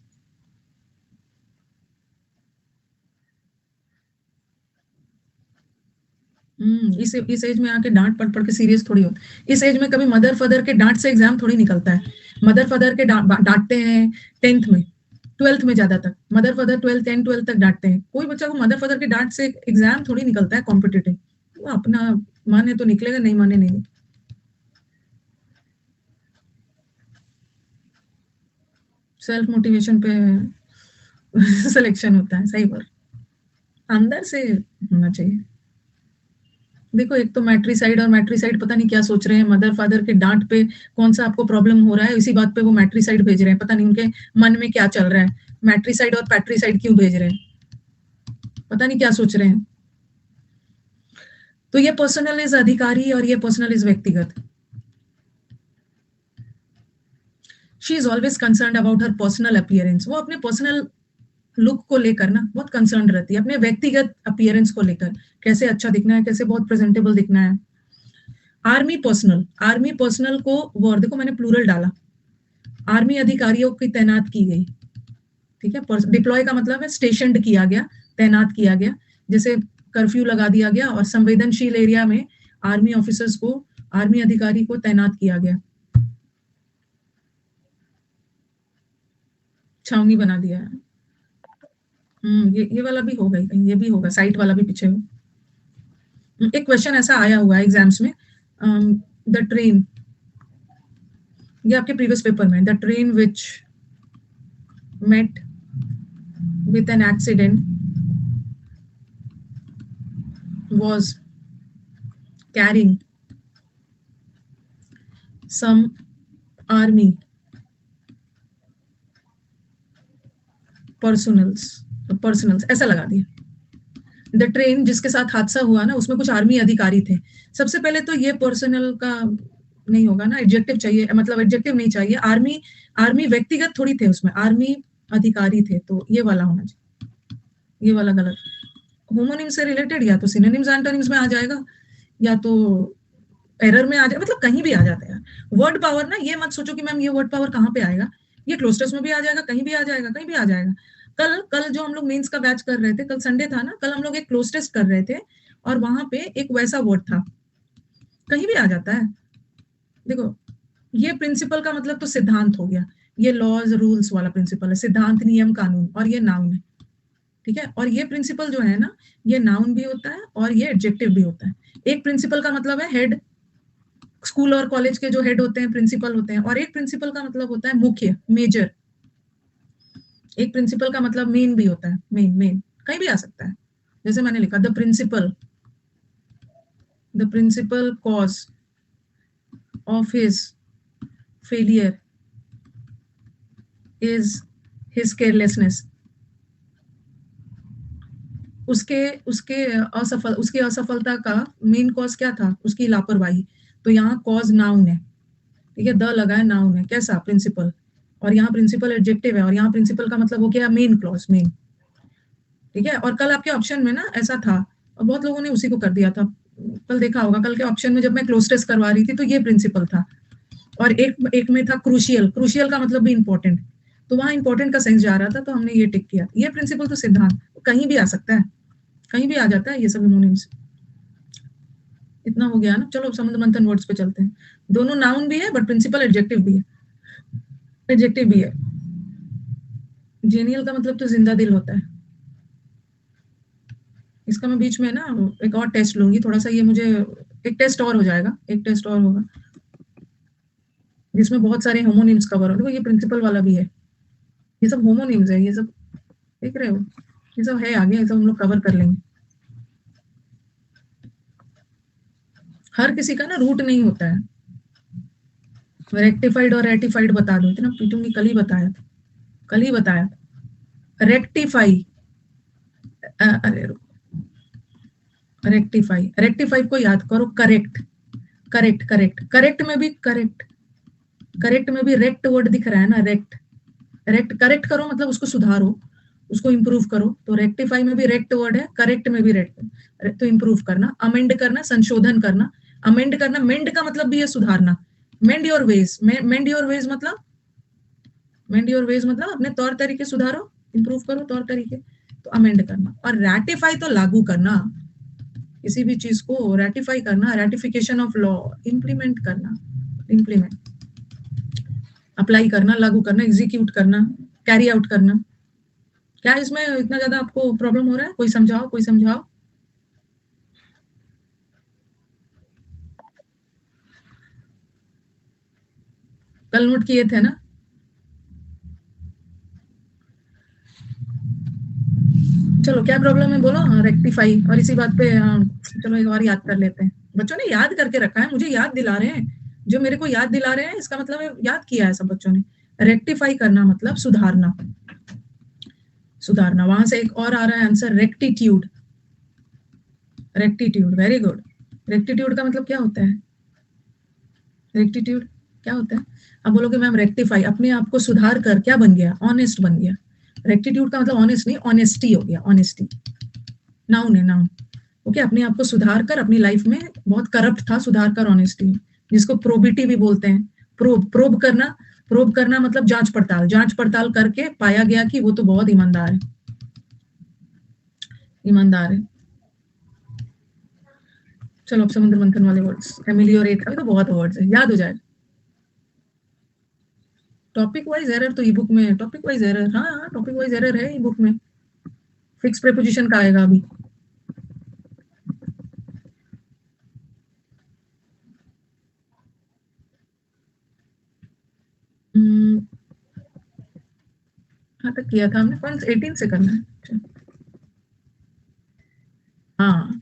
इस एज में आके डांट पढ़ पढ़ के सीरियस थोड़ी होता। इस एज में कभी मदर फादर के डांट से एग्जाम थोड़ी निकलता है। मदर फादर के डांटते हैं 10th में, 12th में, ज्यादातर मदर फादर 12th 10 12 तक डांटते हैं। कोई बच्चा को मदर फादर के डांट से एग्जाम थोड़ी निकलता है कॉम्पिटिटिव। वो अपना माने तो निकलेगा, नहीं माने नहीं। सेल्फ मोटिवेशन पे सिलेक्शन होता है, सही बात, अंदर से होना चाहिए। देखो, एक तो मैट्रिसाइड, और मैट्रिसाइड पता नहीं क्या सोच रहे हैं, मदर फादर के डांट पे कौन सा आपको प्रॉब्लम हो रहा है, इसी बात पे वो मैट्रिसाइड भेज रहे हैं, पता नहीं उनके मन में क्या चल रहा है, मैट्रिसाइड और पैट्रिसाइड क्यों भेज रहे हैं, पता नहीं क्या सोच रहे हैं। तो ये पर्सनल इज अधिकारी, और ये पर्सनल इज व्यक्तिगत। She is always concern about her personal appearance. वो अपने पर्सनल लुक को लेकर ना बहुत कंसर्न रहती है, अपने व्यक्तिगत अपीयरेंस को लेकर, कैसे अच्छा दिखना है, कैसे बहुत प्रेजेंटेबल दिखना है। आर्मी पर्सनल, आर्मी पर्सनल को वर्ड, देखो मैंने प्लूरल डाला, आर्मी अधिकारियों की तैनात की गई, ठीक है। डिप्लॉय का मतलब है स्टेशनड किया गया, तैनात किया गया, जैसे कर्फ्यू लगा दिया गया, और संवेदनशील एरिया में आर्मी ऑफिसर्स को, आर्मी अधिकारी को तैनात किया गया, छावनी बना दिया है। ये वाला भी होगा, ये भी होगा, साइट वाला भी पीछे हो। एक क्वेश्चन ऐसा आया हुआ है एग्जाम्स में, द ट्रेन, ये आपके प्रीवियस पेपर में, the train which met with an accident was carrying some army personnels ऐसा लगा दिया। द ट्रेन जिसके साथ हादसा हुआ ना, उसमें कुछ आर्मी अधिकारी थे। सबसे पहले तो ये पर्सनल का नहीं होगा ना, एडजेक्टिव चाहिए, मतलब एडजेक्टिव नहीं चाहिए। आर्मी, आर्मी व्यक्तिगत थोड़ी थे उसमें, आर्मी अधिकारी थे, तो ये वाला होना चाहिए, ये वाला गलत। होमोनिम से रिलेटेड या तो सिनोनिम्स एंटोनिम्स में आ जाएगा, या तो एरर में आ जाए, मतलब कहीं भी आ जाता है। वर्ड पावर ना, ये मत सोचो कि मैम ये वर्ड पावर कहाँ पे आएगा, ये क्लोस्टर्स में भी आ जाएगा, कहीं भी आ जाएगा, कहीं भी आ जाएगा। कल कल जो हम लोग मेंस का बैच कर रहे थे, कल संडे था ना, कल हम लोग एक क्लोज टेस्ट कर रहे थे, और वहां पे एक वैसा वर्ड था, कहीं भी आ जाता है। देखो, ये प्रिंसिपल का मतलब तो सिद्धांत हो गया, ये लॉज रूल्स वाला प्रिंसिपल है, सिद्धांत, नियम, कानून, और ये नाउन है, ठीक है। और ये प्रिंसिपल जो है ना, ये नाउन भी होता है और ये एडजेक्टिव भी होता है। एक प्रिंसिपल का मतलब है हेड, स्कूल और कॉलेज के जो हेड होते हैं प्रिंसिपल होते हैं, और एक प्रिंसिपल का मतलब होता है मुख्य, मेजर। एक प्रिंसिपल का मतलब मेन भी होता है, मेन, मेन कहीं भी आ सकता है। जैसे मैंने लिखा, the principal cause of his failure is his carelessness. उसके उसकी असफलता का मेन कॉज क्या था, उसकी लापरवाही। तो यहाँ कॉज नाउन है, ठीक है, द लगा है, नाउन है, कैसा, प्रिंसिपल। और यहाँ प्रिंसिपल एडजेक्टिव है, और यहाँ प्रिंसिपल का मतलब हो गया मेन क्लॉज, मेन, ठीक है। और कल आपके ऑप्शन में ना ऐसा था और बहुत लोगों ने उसी को कर दिया था। कल देखा होगा, कल के ऑप्शन में जब मैं क्लोज टेस्ट करवा रही थी तो ये प्रिंसिपल था, और एक में था क्रूशियल। क्रूशियल का मतलब भी इंपॉर्टेंट, तो वहां इंपॉर्टेंट का सेंस जा रहा था, तो हमने ये टिक किया। ये प्रिंसिपल तो सिद्धांत कहीं भी आ सकता है, कहीं भी आ जाता है ये सब होमोनिम्स। इतना हो गया ना। चलो समुद्र मंथन वर्ड्स पे चलते हैं। दोनों नाउन भी है बट प्रिंसिपल एडजेक्टिव भी है, एडजेक्टिव भी है। जेनियल का मतलब तो जिंदा दिल होता है। इसका मैं बीच में ना एक और टेस्ट लूंगी, थोड़ा सा ये मुझे एक टेस्ट और हो जाएगा, एक टेस्ट और होगा जिसमें बहुत सारे होमोनिम्स कवर हो। ये प्रिंसिपल वाला भी है, ये सब होमोनिम्स है, ये सब देख रहे हो, ये सब है आगे, ये सब हम लोग कवर कर लेंगे। हर किसी का ना रूट नहीं होता है। रेक्टिफाइड और रेटिफाइड बता दो, इतना पीटूंगी, कल ही बताया था, कल ही बताया था। रेक्टिफाई, अरे रेक्टिफाई, रेक्टिफाई को याद करो, करेक्ट, करेक्ट करेक्ट, करेक्ट में भी करेक्ट, करेक्ट में भी रेक्ट वर्ड दिख रहा है ना, रेक्ट, रेक्ट, करेक्ट करो मतलब उसको सुधारो, उसको इंप्रूव करो। तो रेक्टिफाई में भी रेक्ट वर्ड है, करेक्ट में भी रेक्ट, तो इंप्रूव करना, अमेंड करना, संशोधन करना। अमेंड करना, मेंड का मतलब भी है सुधारना। मेंड your ways, mend your ways मतलब, मेंड योर वेज मतलब अपने तौर तरीके सुधारो, इंप्रूव करो तौर तरीके, तो अमेंड करना। और रैटिफाई तो लागू करना, किसी भी चीज को रैटिफाई करना, रैटिफिकेशन ऑफ लॉ, इंप्लीमेंट करना, इंप्लीमेंट, अप्लाई करना, लागू करना, एग्जीक्यूट करना, कैरी आउट करना। क्या इसमें इतना ज्यादा आपको प्रॉब्लम हो रहा है? कोई समझाओ, कोई समझाओ। कल नोट किए थे ना? चलो क्या प्रॉब्लम है बोलो। रेक्टिफाई, और इसी बात पे चलो एक और याद कर लेते हैं। बच्चों ने याद करके रखा है, मुझे याद दिला रहे हैं, जो मेरे को याद दिला रहे हैं इसका मतलब है याद किया है सब बच्चों ने। रेक्टिफाई करना मतलब सुधारना, सुधारना। वहां से एक और आ रहा है answer, rectitude, rectitude, very good. Rectitude का मतलब क्या होता है? रेक्टिट्यूड क्या होता है? अब बोलोगे मैम रेक्टिफाई, अपने आप को सुधार कर क्या बन गया? ऑनेस्ट बन गया। रेक्टिट्यूड का मतलब ऑनेस्ट नहीं, ऑनेस्टी हो गया, ऑनेस्टी। नाउन है, नाउन। ओके, अपने आप को सुधार कर, अपनी लाइफ में बहुत करप्ट था, सुधार कर, ऑनेस्टी, जिसको प्रोबिटी भी बोलते हैं। प्रोब, प्रोब करना, प्रोब करना मतलब जांच पड़ताल, जांच पड़ताल करके पाया गया कि वो तो बहुत ईमानदार है, ईमानदार है। चलो अब समुद्र मंथन वाले वर्ड्स, एमिलियोरेट, अभी तो बहुत वर्ड्स है, याद हो जाए। टॉपिक वाइज एरर तो ई बुक में, टॉपिक वाइज एरर, हाँ हाँ टॉपिक वाइज एरर है ई बुक में। फिक्स प्रेपोजिशन का आएगा अभी। हाँ तक किया था हमने, पॉइंट 18 से करना है। अच्छा। हाँ,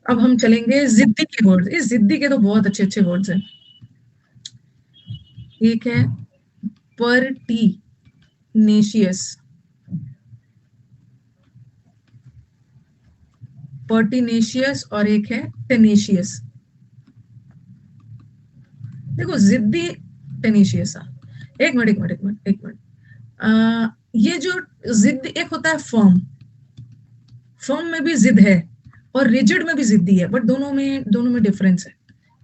अब हम चलेंगे जिद्दी के वर्ड्स। इस जिद्दी के तो बहुत अच्छे अच्छे वर्ड्स हैं। एक है पर्टिनेशियस, पर्टिनेशियस, और एक है टेनेशियस। देखो जिद्दी, टेनेशियस, एक मिनट एक मिनट एक मिनट एक मिनट। ये जो जिद, एक होता है फर्म, फर्म में भी जिद है और रिजिड में भी जिद्दी है, बट दोनों में डिफरेंस है।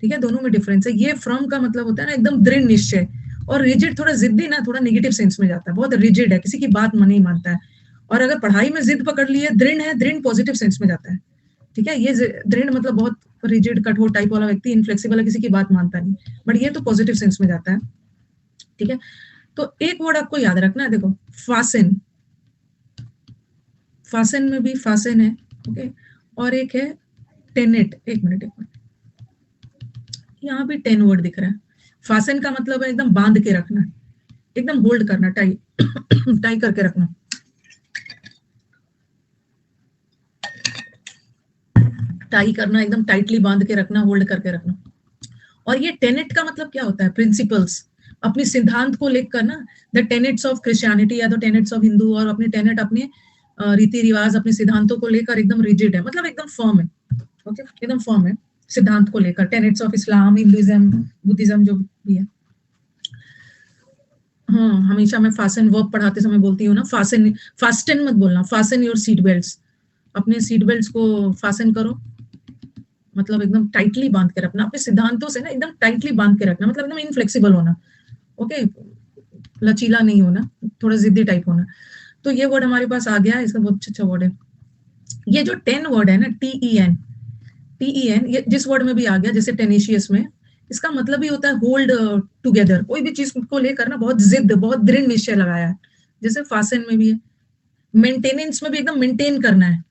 ठीक है, दोनों में डिफरेंस है। ये फर्म का मतलब होता है ना एकदम दृढ़ निश्चय, और रिजिड थोड़ा जिद्दी ना, थोड़ा नेगेटिव सेंस में जाता है, बहुत रिजिड है, किसी की बात नहीं मानता है। और अगर पढ़ाई में जिद पकड़ ली है, दृढ़ है, दृढ़ पॉजिटिव सेंस में जाता है। ठीक है, ये दृढ़ मतलब बहुत रिजिड कठोर टाइप वाला व्यक्ति, इनफ्लेक्सिबल है, किसी की बात मानता नहीं, बट ये तो पॉजिटिव सेंस में जाता है। ठीक है, तो एक वर्ड आपको याद रखना है, देखो फासन, फासन में भी फासन है। ओके, और एक है टेनेट, एक मिनट एक मिनट, यहाँ भी 10 वर्ड दिख रहा है। फासन का मतलब है एकदम बांध के रखना, एकदम होल्ड करना, टाई टाई करके रखना, टाई करना, एकदम टाइटली बांध के रखना, होल्ड करके रखना। और ये टेनेट का मतलब क्या होता है? प्रिंसिपल्स, अपनी सिद्धांत को लेकर ना, द टेनेट्स ऑफ क्रिश्चियनिटी या द टेनेट्स ऑफ हिंदू, और अपने टेनेट, अपने रीति रिवाज, अपने सिद्धांतों को लेकर एकदम रिजिड है, मतलब एकदम फर्म है। ओके, एकदम फर्म है सिद्धांत को लेकर। Tenets of Islam, Hinduism, Buddhism जो भी है। हाँ, हमेशा मैं फासन वर्ब पढ़ाते समय बोलती हूँ ना, फासन, फास्टन मत बोलना, फासन योर सीट बेल्ट्स। अपने सीट बेल्ट्स को फासन करो, मतलब एकदम टाइटली बांध के रखना, अपने सिद्धांतों से ना एकदम टाइटली बांध के रखना, मतलब एकदम इनफ्लेक्सिबल होना, ओके, लचीला नहीं होना, थोड़ा जिद्दी टाइप होना। तो ये वर्ड हमारे पास आ गया है, इसका बहुत अच्छा वर्ड है। ये जो 10 वर्ड है ना, TEN, ये जिस वर्ड में भी आ गया, जैसे टेनिशियस में, इसका मतलब ही होता है होल्ड टुगेदर, कोई भी चीज को लेकर ना बहुत जिद, बहुत दृढ़ निश्चय लगाया है। जैसे फासन में भी है, मेंटेनेंस में भी एकदम मेंटेन करना है,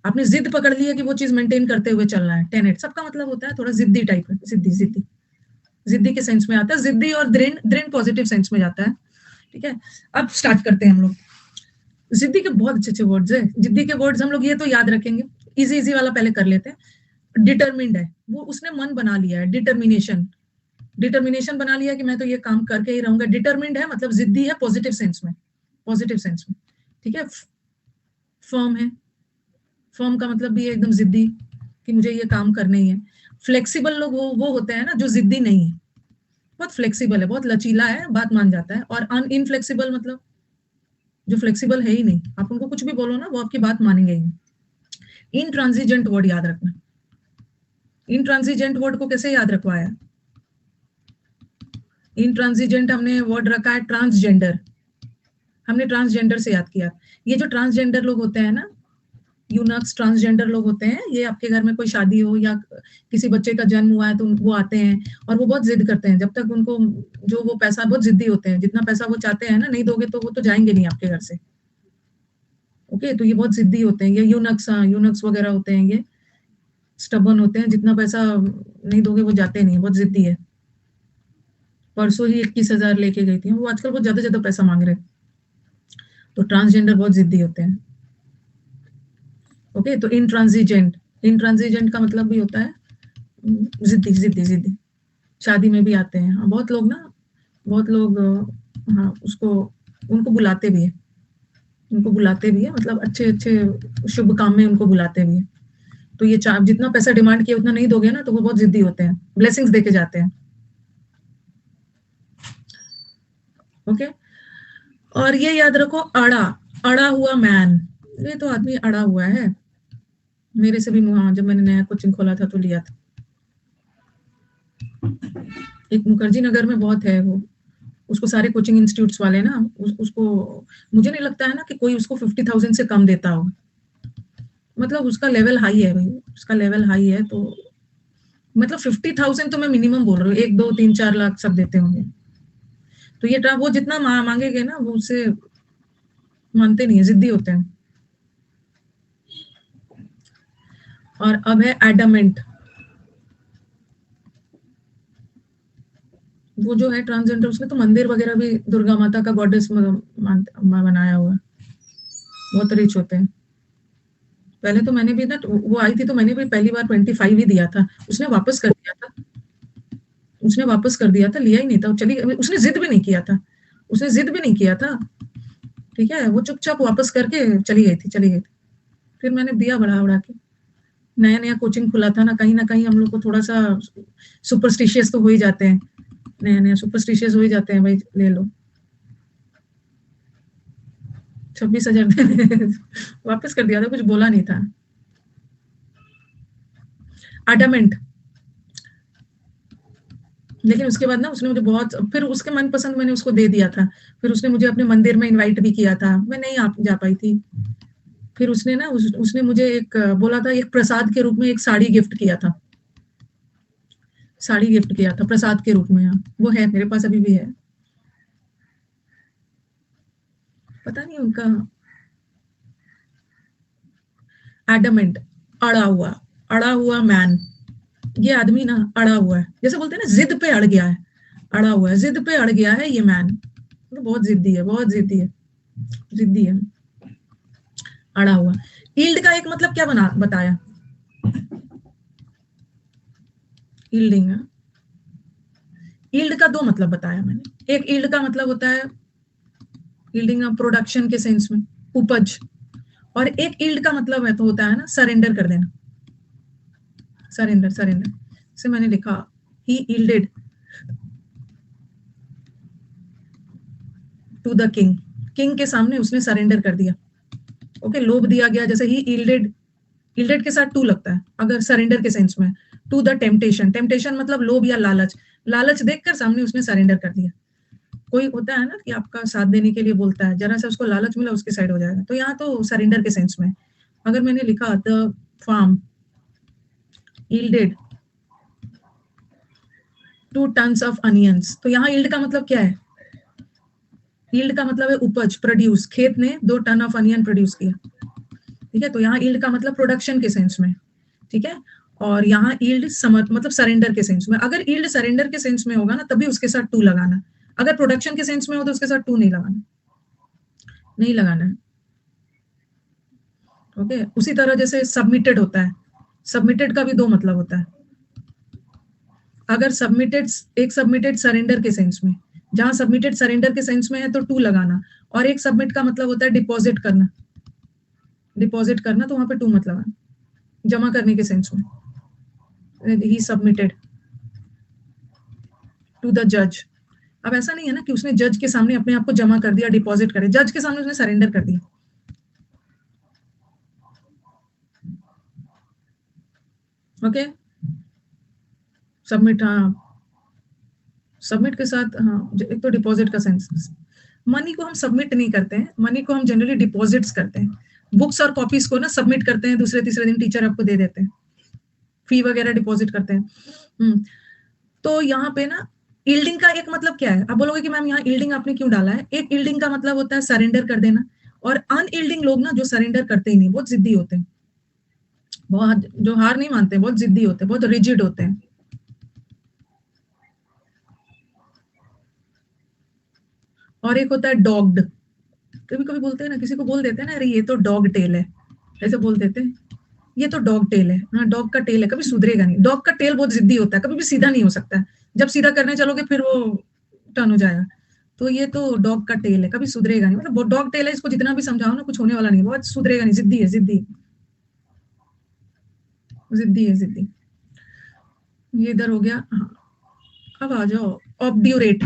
आपने जिद पकड़ ली है कि वो चीज मेंटेन करते हुए चलना है। टेनेट सबका मतलब होता है थोड़ा जिद्दी टाइप है, जिद्दी जिद्दी जिद्दी के सेंस में आता है, जिद्दी और दृढ़, दृढ़ पॉजिटिव सेंस में जाता है, ठीक है। अब स्टार्ट करते हैं हम लोग। जिद्दी के बहुत अच्छे अच्छे वर्ड्स है, जिद्दी के वर्ड्स हम लोग ये तो याद रखेंगे, इजी इजी वाला पहले कर लेते हैं। डिटरमिन्ड है, वो उसने मन बना लिया है, डिटर्मिनेशन, डिटर्मिनेशन बना लिया कि मैं तो ये काम करके ही रहूंगा। डिटरमिन्ड है मतलब जिद्दी है, पॉजिटिव सेंस में, पॉजिटिव सेंस में, ठीक है। फर्म है, फर्म का मतलब भी है एकदम जिद्दी कि मुझे ये काम करना ही है। फ्लेक्सिबल लोग वो होते हैं ना जो जिद्दी नहीं है, बहुत फ्लेक्सिबल है, बहुत लचीला है, बात मान जाता है। और अन इनफ्लेक्सिबल मतलब जो फ्लेक्सिबल है ही नहीं, आप उनको कुछ भी बोलो ना वो आपकी बात मानेंगे ही। इनट्रांसिजेंट वर्ड याद रखना, इनट्रांसिजेंट वर्ड को कैसे याद रखवाया, इनट्रांसिजेंट हमने वर्ड रखा है ट्रांसजेंडर, हमने ट्रांसजेंडर से याद किया। ये जो ट्रांसजेंडर लोग होते हैं ना, यूनक्स ट्रांसजेंडर लोग होते हैं, ये आपके घर में कोई शादी हो या किसी बच्चे का जन्म हुआ है तो वो आते हैं और वो बहुत जिद करते हैं, जब तक उनको जो वो पैसा, बहुत जिद्दी होते हैं, जितना पैसा वो चाहते हैं ना, नहीं दोगे तो वो तो जाएंगे नहीं आपके घर से, ओके। तो ये बहुत जिद्दी होते हैं, ये यूनक्स, यूनक्स वगैरह होते हैं, ये स्टबन होते हैं, जितना पैसा नहीं दोगे वो जाते नहीं, बहुत जिद्दी है। परसों ही 21,000 लेके गई थी वो, आजकल बहुत ज्यादा ज्यादा पैसा मांग रहे हैं, तो ट्रांसजेंडर बहुत जिद्दी होते हैं, ओके। तो इनट्रांसिजेंट, इनट्रांसिजेंट का मतलब भी होता है जिद्दी जिद्दी जिद्दी। शादी में भी आते हैं, हाँ, बहुत लोग ना, बहुत लोग, हाँ, उसको, उनको बुलाते भी है, उनको बुलाते भी है, मतलब अच्छे अच्छे शुभ काम में उनको बुलाते भी है। तो ये जितना पैसा डिमांड किया उतना नहीं दोगे ना तो वो बहुत जिद्दी होते हैं, ब्लेसिंग्स देके जाते हैं, ओके। और ये याद रखो, अड़ा, अड़ा हुआ मैन, ये तो आदमी अड़ा हुआ है। मेरे से भी, हाँ, जब मैंने नया कोचिंग खोला था तो लिया था, एक मुखर्जी नगर में बहुत है वो, उसको सारे कोचिंग इंस्टीट्यूट्स वाले ना, उसको, मुझे नहीं लगता है ना कि कोई उसको 50,000 से कम देता हो, मतलब उसका लेवल हाई है भाई, उसका लेवल हाई है। तो मतलब 50,000 तो मैं मिनिमम बोल रही हूँ, 1, 2, 3, 4 लाख सब देते होंगे। तो ये वो जितना मांगेंगे ना वो उससे मानते नहीं है, जिद्दी होते हैं। और अब है एडमेंट, वो जो है ट्रांसजेंडर, उसने तो मंदिर वगैरह भी दुर्गा माता का गॉडेस बनाया हुआ है, बहुत रिच होते हैं। पहले तो मैंने भी ना, वो आई थी तो मैंने भी पहली बार 25 ही दिया था, उसने वापस कर दिया था, उसने वापस कर दिया था, लिया ही नहीं था, चली, उसने जिद भी नहीं किया था, उसने जिद भी नहीं किया था, ठीक है, वो चुपचाप वापस करके चली गई थी, चली गई थी। फिर मैंने दिया बढ़ा बढ़ा के, नया नया कोचिंग खुला था ना कहीं हम लोग को थोड़ा सा सुपरस्टिशियस तो हो ही जाते हैं, नया नया सुपरस्टिशियस हो ही जाते हैं भाई, ले लो 26,000 वापस कर दिया था, कुछ बोला नहीं था। एडमेंट, लेकिन उसके बाद ना उसने मुझे बहुत, फिर उसके मनपसंद मैंने उसको दे दिया था, फिर उसने मुझे अपने मंदिर में इनवाइट भी किया था, मैं नहीं जा पाई थी। फिर उसने ना उसने मुझे एक बोला था, एक प्रसाद के रूप में एक साड़ी गिफ्ट किया था, साड़ी गिफ्ट किया था प्रसाद के रूप में, वो है मेरे पास अभी भी है, पता नहीं उनका। एडमेंट, अड़ा हुआ, अड़ा हुआ मैन, ये आदमी ना अड़ा हुआ है, जैसे बोलते हैं ना जिद पे अड़ गया है, अड़ा हुआ है, जिद पे अड़ गया है ये मैन, तो बहुत जिद्दी है, बहुत जिद्दी है, जिद्दी है, अड़ा हुआ। ईल्ड का एक मतलब क्या बना बताया, ईल्डिंग, ईल्ड का दो मतलब बताया मैंने, एक ईल्ड का मतलब होता है ईल्डिंग प्रोडक्शन के सेंस में, उपज, और एक ईल्ड का मतलब है तो होता है ना सरेंडर कर देना, सरेंडर, सरेंडर से मैंने लिखा ही yielded to the king, king के सामने उसने सरेंडर कर दिया, ओके, लोभ दिया गया, जैसे ही यील्डेड के साथ टू लगता है अगर सरेंडर के सेंस में, टू द टेम्पटेशन, टेम्पटेशन मतलब लोभ या लालच, लालच देखकर सामने उसने सरेंडर कर दिया। कोई होता है ना कि आपका साथ देने के लिए बोलता है, जरा सा उसको लालच मिला उसके साइड हो जाएगा, तो यहाँ तो सरेंडर के सेंस में। अगर मैंने लिखा the farm yielded 2 tons of onions, तो यहाँ यील्ड का मतलब क्या है? यील्ड का मतलब है उपज, प्रोड्यूस, खेत ने 2 टन ऑफ अनियन प्रोड्यूस किया, ठीक है, तो यहाँ यील्ड का मतलब प्रोडक्शन के सेंस में, ठीक है, और यहाँ यील्ड मतलब सरेंडर के सेंस में। अगर यील्ड सरेंडर के सेंस में होगा ना तभी उसके साथ टू लगाना, अगर प्रोडक्शन के सेंस में हो तो उसके साथ टू नहीं लगाना, नहीं लगाना है, ओके। उसी तरह जैसे सबमिटेड होता है, सबमिटेड का भी 2 मतलब होता है। अगर सबमिटेड, एक सबमिटेड सरेंडर के सेंस में, जहां सबमिटेड सरेंडर के सेंस में है तो टू लगाना, और एक सबमिट का मतलब होता है डिपॉजिट करना, डिपॉजिट करना, तो वहां पे टू मत लगाना, जमा करने के सेंस में, ही सबमिटेड टू द जज। अब ऐसा नहीं है ना कि उसने जज के सामने अपने आप को जमा कर दिया, डिपॉजिट करे, जज के सामने उसने सरेंडर कर दिया, ओके। सबमिट, हाँ, सबमिट के साथ, हाँ, एक तो डिपॉजिट का सेंस। मनी को हम सबमिट नहीं करते हैं, मनी को हम जनरली डिपॉजिट्स करते हैं। बुक्स और कॉपीज को ना सबमिट करते हैं, दूसरे तीसरे दिन टीचर आपको दे देते हैं, फी वगैरह डिपॉजिट करते हैं। तो यहाँ पे ना यील्डिंग का एक मतलब क्या है? आप बोलोगे कि मैम यहाँ यील्डिंग आपने क्यों डाला है? एक यील्डिंग का मतलब होता है सरेंडर कर देना, और अनयील्डिंग लोग ना जो सरेंडर करते ही नहीं, बहुत जिद्दी होते हैं, बहुत, जो हार नहीं मानते, बहुत जिद्दी होते हैं, बहुत रिजिड होते हैं। और एक होता है डॉग्ड, कभी कभी बोलते हैं ना, किसी को बोल देते हैं ना, अरे ये तो डॉग टेल है, ऐसे बोल देते हैं, ये तो डॉग टेल है, हाँ डॉग का टेल है, कभी सुधरेगा नहीं, डॉग का टेल बहुत जिद्दी होता है, कभी भी सीधा नहीं हो सकता है, जब सीधा करने चलोगे फिर वो टर्न हो जाएगा, तो ये तो डॉग का टेल है, कभी सुधरेगा नहीं, मतलब डॉग टेल है, इसको जितना भी समझाओ ना कुछ होने वाला नहीं, बहुत सुधरेगा नहीं, जिद्दी है, जिद्दी, जिद्दी है, जिद्दी। ये इधर हो गया, हाँ। अब आ जाओ ऑब्ड्यूरेट,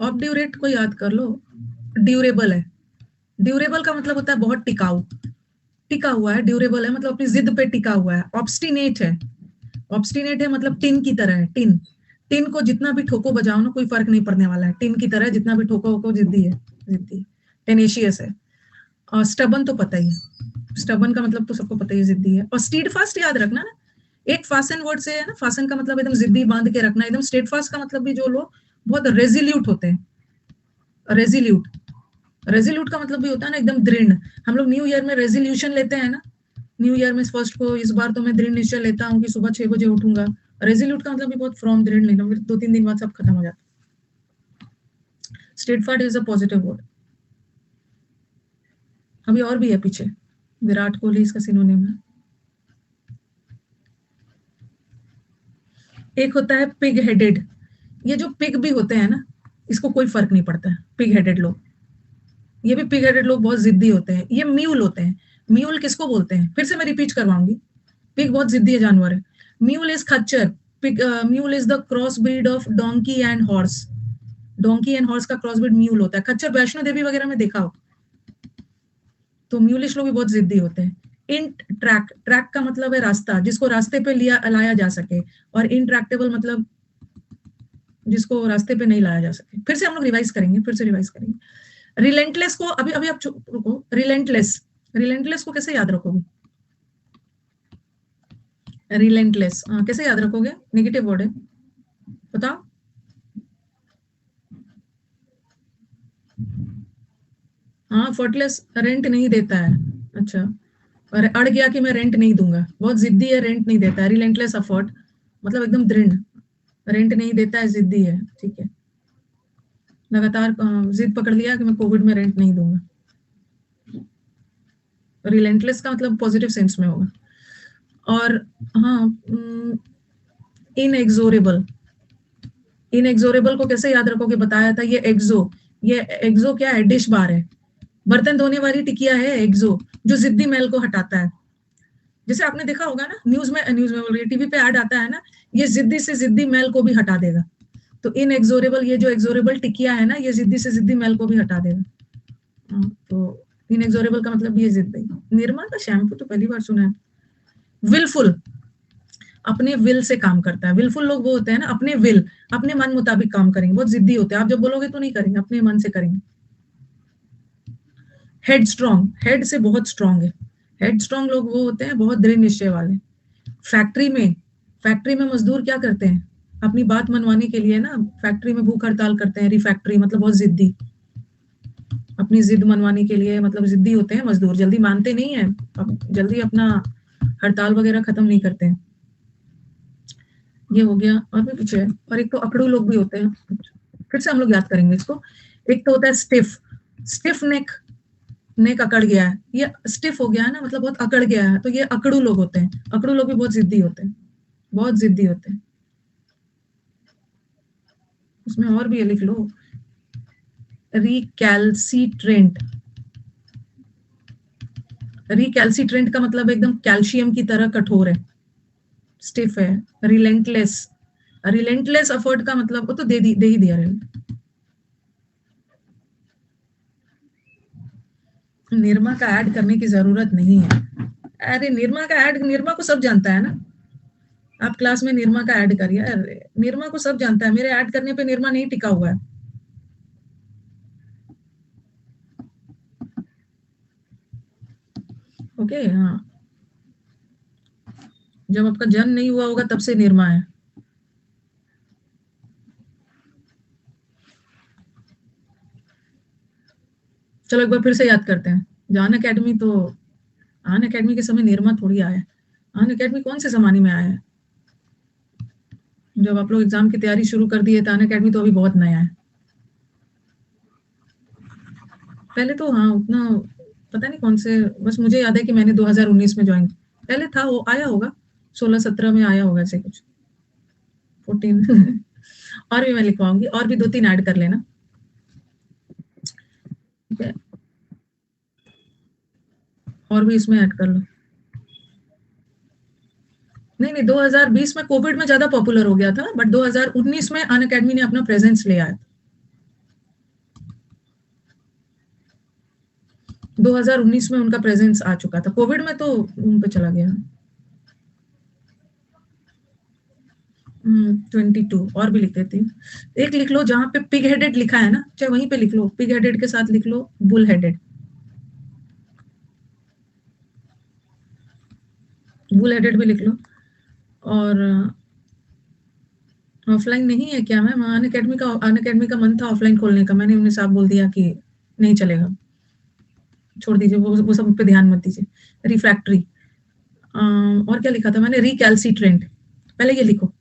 ऑब्ड्यूरेट को याद कर लो, ड्यूरेबल है, ड्यूरेबल का मतलब होता है बहुत टिकाऊ, टिका हुआ है, ड्यूरेबल है मतलब अपनी जिद पे टिका हुआ है, ऑब्स्टिनेट है, ऑब्स्टिनेट है मतलब टिन की तरह है, टिन, टिन को जितना भी ठोको बजाओ ना कोई फर्क नहीं पड़ने वाला है, टिन की तरह जितना भी ठोको वो जिद्दी है, जिद्दी, टेनेशियस है। और स्टबन तो पता ही है, स्टबन का मतलब तो सबको पता ही है, जिद्दी है। और स्टीड फास्ट याद रखना ना, एक फासन वर्ड से है ना, फासन का मतलब एकदम जिद्दी बांध के रखना, एकदम स्टेट फास्ट का मतलब भी जो लोग बहुत रेजिल्यूट होते हैं, रेजिल्यूट, रेजिल्यूट का मतलब भी होता है ना एकदम दृढ़। हम लोग न्यू ईयर में रेजोल्यूशन लेते हैं ना, न्यू ईयर में फर्स्ट को इस बार तो मैं दृढ़ निश्चय लेता हूँ कि सुबह 6 बजे उठूंगा, रेजोल्यूट का मतलब भी बहुत फ्रॉम दृढ़ लेना, फिर 2-3 दिन बाद सब खत्म हो जाता। Steadfast is a positive word. अभी और भी है पीछे, विराट कोहली इसका सिनोनिम है। एक होता है पिग हेडेड, ये जो पिग भी होते हैं ना, इसको कोई फर्क नहीं पड़ता है, पिग हेडेड लोग, ये भी पिग हेडेड लोग बहुत जिद्दी होते हैं। ये म्यूल होते हैं, म्यूल किसको बोलते हैं, फिर से मैं रिपीट करवाऊंगी, पिग बहुत जिद्दी है जानवर है। म्यूल इज खच्चर, pig, mule is the cross breed of donkey and horse, donkey and horse का क्रॉस ब्रीड म्यूल होता है। खच्चर वैष्णो देवी वगैरह में देखा हो, तो म्यूलिश लोग भी बहुत जिद्दी होते हैं। इंट ट्रैक, ट्रैक का मतलब है रास्ता, जिसको रास्ते पे लिया लाया जा सके, और इंट्रैक्टेबल मतलब जिसको रास्ते पे नहीं लाया जा सके। फिर से हम लोग रिवाइज करेंगे, फिर से रिवाइज करेंगे। रिलेंटलेस को अभी अभी आप रुको, रिलेंटलेस, रिलेंटलेस को कैसे याद रखोगे? रिलेंटलेस कैसे याद रखोगे? नेगेटिव वर्ड है, बताओ। हाँ, फर्टलेस रेंट नहीं देता है, अच्छा, और अड़ गया कि मैं रेंट नहीं दूंगा, बहुत जिद्दी है, रेंट नहीं देता है, रिलेंटलेस अफर्ट मतलब एकदम दृढ़, रेंट नहीं देता है, जिद्दी है, ठीक है, लगातार जिद पकड़ लिया कि मैं कोविड में रेंट नहीं दूंगा। रिलेंटलेस का मतलब पॉजिटिव सेंस में होगा। और हाँ, इनएक्सोरेबल, इनएक्सोरेबल को कैसे याद रखोगे बताया था, ये एक्सो क्या है? डिश बार है, बर्तन धोने वाली टिकिया है एक्सो, जो जिद्दी मैल को हटाता है। जैसे आपने देखा होगा ना, न्यूज में बोल रही है, टीवी पे ऐड आता है ना, ये जिद्दी से जिद्दी मैल को भी हटा देगा, तो इनएक्सोरेबल, ये जो एक्सोरेबल टिकिया है ना, ये जिद्दी से जिद्दी मैल को भी हटा देगा। तो इनएक्सोरेबल का मतलब ये जिद्दी। निर्मा का शैम्पू तो पहली बार सुना है। विलफुल, अपने विल से काम करता है। विलफुल लोग वो होते हैं ना, अपने विल, अपने मन मुताबिक काम करेंगे, बहुत जिद्दी होते हैं। आप जब बोलोगे तो नहीं करेंगे, अपने मन से करेंगे। हेड स्ट्रॉन्ग, हेड से बहुत स्ट्रॉन्ग है। हेड स्ट्रॉन्ग लोग वो होते हैं बहुत दृढ़ निश्चय वाले। फैक्ट्री में मजदूर क्या करते हैं अपनी बात मनवाने के लिए ना, फैक्ट्री में भूख हड़ताल करते हैं। रिफैक्ट्री मतलब बहुत जिद्दी, अपनी जिद मनवाने के लिए, मतलब जिद्दी होते हैं मजदूर, जल्दी मानते नहीं है, जल्दी अपना हड़ताल वगैरह खत्म नहीं करते हैं। ये हो गया, और भी कुछ है। और एक तो अकड़ू लोग भी होते हैं, फिर से हम लोग याद करेंगे इसको। एक तो होता है स्टिफ, स्टिफ नेक, नेक अकड़ गया है, ये स्टिफ हो गया है ना, मतलब बहुत अकड़ गया है, तो ये अकड़ू लोग होते हैं। अकड़ू लोग भी बहुत जिद्दी होते हैं, बहुत जिद्दी होते हैं। उसमें और भी ये लिख लो, रिकैल्सिट्रेंट। रिकैल्सिट्रेंट का मतलब एकदम कैल्शियम की तरह कठोर है, स्टिफ है। रिलेंटलेस, रिलेंटलेस एफर्ट का मतलब वो तो दे ही दिया। निरमा का ऐड करने की जरूरत नहीं है। अरे निरमा का ऐड, निरमा को सब जानता है ना। आप क्लास में निरमा का ऐड करिए, अरे निरमा को सब जानता है, मेरे ऐड करने पे निरमा नहीं टिका हुआ है। ओके, हाँ, जब आपका जन्म नहीं हुआ होगा तब से निरमा है। चलो एक बार फिर से याद करते हैं। जान अकेडमी तो, आन अकेडमी के समय निरमा थोड़ी आया है। आन अकेडमी कौन से जमाने में आया है? जब आप लोग एग्जाम की तैयारी शुरू कर दिए, तो अन अकेडमी तो अभी बहुत नया है। पहले तो हाँ उतना पता नहीं कौन से, बस मुझे याद है कि मैंने 2019 में ज्वाइन, पहले था वो, आया होगा 16-17 में आया होगा ऐसे कुछ, 14 और भी मैं लिखवाऊंगी, और भी 2-3 ऐड कर लेना, ठीक है? और भी इसमें ऐड कर लो। नहीं नहीं, 2020 में कोविड में ज्यादा पॉपुलर हो गया था, बट 2019 में अन अकेडमी ने अपना प्रेजेंस ले आया। 2019 में उनका प्रेजेंस आ चुका था, कोविड में तो उन पे चला गया। 22 और भी लिख देती हूँ। एक लिख लो जहां पे पिग हेडेड लिखा है ना, चाहे वहीं पे लिख लो, पिग हेडेड के साथ लिख लो बुल हेडेड। बुल हेडेड भी लिख लो। और ऑफलाइन नहीं है क्या मैम? अन अकेडमी का मन था ऑफलाइन खोलने का, मैंने उन्हें साफ बोल दिया कि नहीं चलेगा, छोड़ दीजिए, वो सब पे ध्यान मत दीजिए। रिफ्रैक्टरी, और क्या लिखा था मैंने? रिकैल्सिट्रेंट, पहले ये लिखो,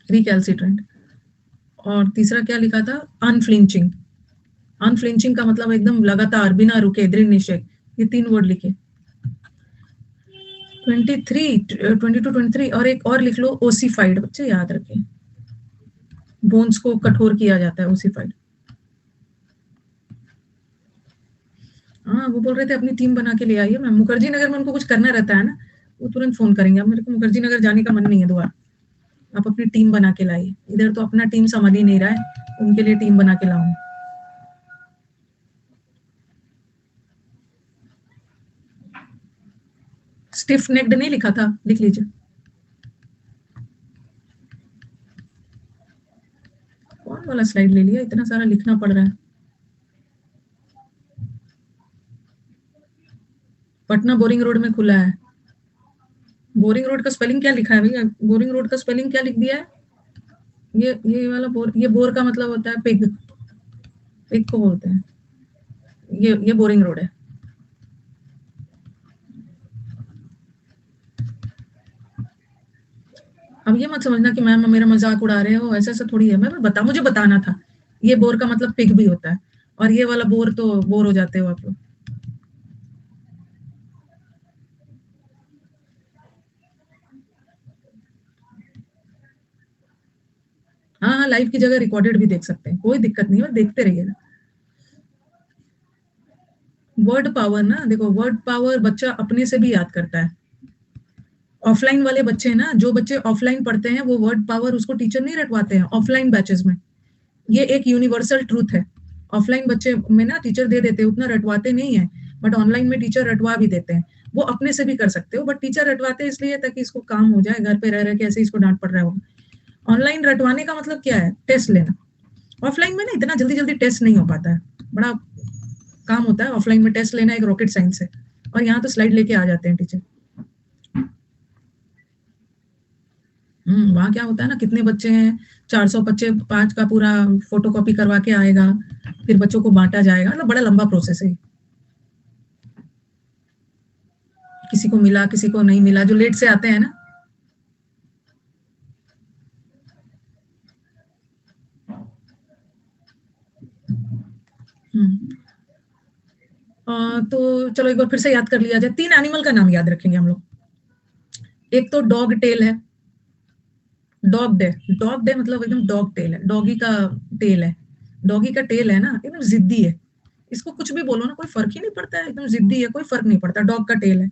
रिकैल्सिट्रेंट। और तीसरा क्या लिखा था? अनफ्लिंचिंग। अनफ्लिंचिंग का मतलब एकदम लगातार, बिना रुके, दृढ़ निश्चय। ये 3 वर्ड लिखे। 22-23 और एक और लिख लो, ओसीफाइड। बच्चे याद रखें, बोन्स को कठोर किया जाता है, ओसीफाइड। हाँ, वो बोल रहे थे अपनी टीम बना के ले आइए मैम। मुखर्जी नगर में उनको कुछ करना रहता है ना, वो तुरंत फोन करेंगे। अब मेरे को मुखर्जी नगर जाने का मन नहीं है दोबारा। आप अपनी टीम बना के लाइए, इधर तो अपना टीम संभाल ही नहीं रहा है, उनके लिए टीम बना के लाऊंगी। स्टिफ नेक्ड नहीं लिखा था, लिख लीजिए। कौन वाला स्लाइड ले लिया, इतना सारा लिखना पड़ रहा है। पटना बोरिंग रोड में खुला है। बोरिंग रोड का स्पेलिंग क्या लिखा है भैया? बोरिंग रोड का स्पेलिंग क्या लिख दिया है? ये वाला बोर, ये बोर का मतलब होता है पिग, पिग को बोलते हैं। ये बोरिंग रोड है। अब ये मत समझना कि मैम मेरा मजाक उड़ा रहे हो, ऐसा ऐसा थोड़ी है। मुझे बताना था, ये बोर का मतलब पिग भी होता है, और ये वाला बोर तो बोर हो जाते हो आप लोग। हाँ हाँ, लाइव की जगह रिकॉर्डेड भी देख सकते हैं, कोई दिक्कत नहीं है, देखते रहिएगा। वर्ड पावर ना, देखो वर्ड पावर बच्चा अपने से भी याद करता है। ऑफलाइन वाले बच्चे ना, जो बच्चे ऑफलाइन पढ़ते हैं वो वर्ड पावर उसको टीचर नहीं रटवाते हैं ऑफलाइन बैचेस में। ये एक यूनिवर्सल ट्रूथ है। ऑफलाइन बच्चे में ना टीचर दे देते हैं, उतना रटवाते नहीं है, बट ऑनलाइन में टीचर रटवा भी देते हैं। वो अपने से भी कर सकते हो, बट टीचर रटवाते हैं इसलिए ताकि इसको काम हो जाए, घर पे रह रहे के ऐसे इसको डांट पड़ रहा हो। ऑनलाइन रटवाने का मतलब क्या है? टेस्ट लेना। ऑफलाइन में ना इतना जल्दी जल्दी टेस्ट नहीं हो पाता है, बड़ा काम होता है ऑफलाइन में। टेस्ट लेना एक रॉकेट साइंस है, और यहाँ तो स्लाइड लेके आ जाते हैं टीचर। वहां क्या होता है ना, कितने बच्चे हैं, 400 बच्चे, 5 का पूरा फोटोकॉपी करवा के आएगा, फिर बच्चों को बांटा जाएगा, मतलब बड़ा लंबा प्रोसेस है। किसी को मिला, किसी को नहीं मिला, जो लेट से आते हैं ना। तो चलो एक बार फिर से याद कर लिया जाए। 3 एनिमल का नाम याद रखेंगे हम लोग। एक तो डॉग टेल है, डॉग डे। डॉग डे मतलब एकदम डॉग टेल है, डॉगी का टेल है। डॉगी का टेल है ना, एकदम जिद्दी है। इसको कुछ भी बोलो ना, कोई फर्क ही नहीं पड़ता है, एकदम जिद्दी है, कोई फर्क नहीं पड़ता, डॉग का टेल है।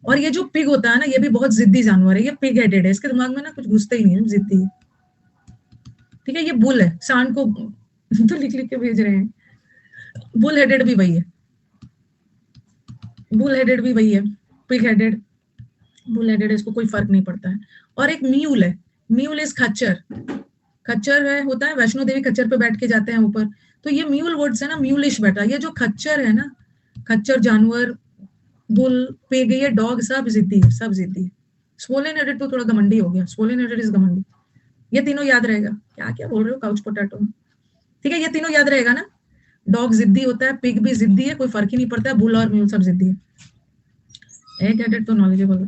और ये जो पिग होता है ना, ये भी बहुत जिद्दी जानवर है, ये पिग हेडेड है, इसके दिमाग में ना कुछ घुसता ही नहीं है, जिद्दी है। ठीक है, ये बुल है, सांड को तो लिख लिख के भेज रहे हैं। बुल हेडेड भी वही है, बुल हेडेड भी वही है, पिग हेडेड, बुल हेडेड, इसको कोई फर्क नहीं पड़ता है। और एक म्यूल है, म्यूल इज खच्चर। खच्चर है, होता है वैष्णो देवी खच्चर पे बैठ के जाते हैं ऊपर, तो ये म्यूल वर्ड से ना म्यूलिश बेटा। ये जो खच्चर है ना, खच्चर जानवर, बुल, पिग, ये डॉग, सब जिद्दी है, सब जिद्दी है। स्वोलन हेडेड तो थोड़ा घमंडी हो गया, स्वोलन हेडेड इज घमंडी। ये तीनों याद रहेगा। क्या क्या बोल रहे हो, काउच पोटैटो। ठीक है, ये तीनों याद रहेगा ना। डॉग जिद्दी होता है, पिग भी जिद्दी है, कोई फर्क ही नहीं पड़ता है, बुल और म्यूल सब जिद्दी है। एट हेडेड तो नॉलेजेबल।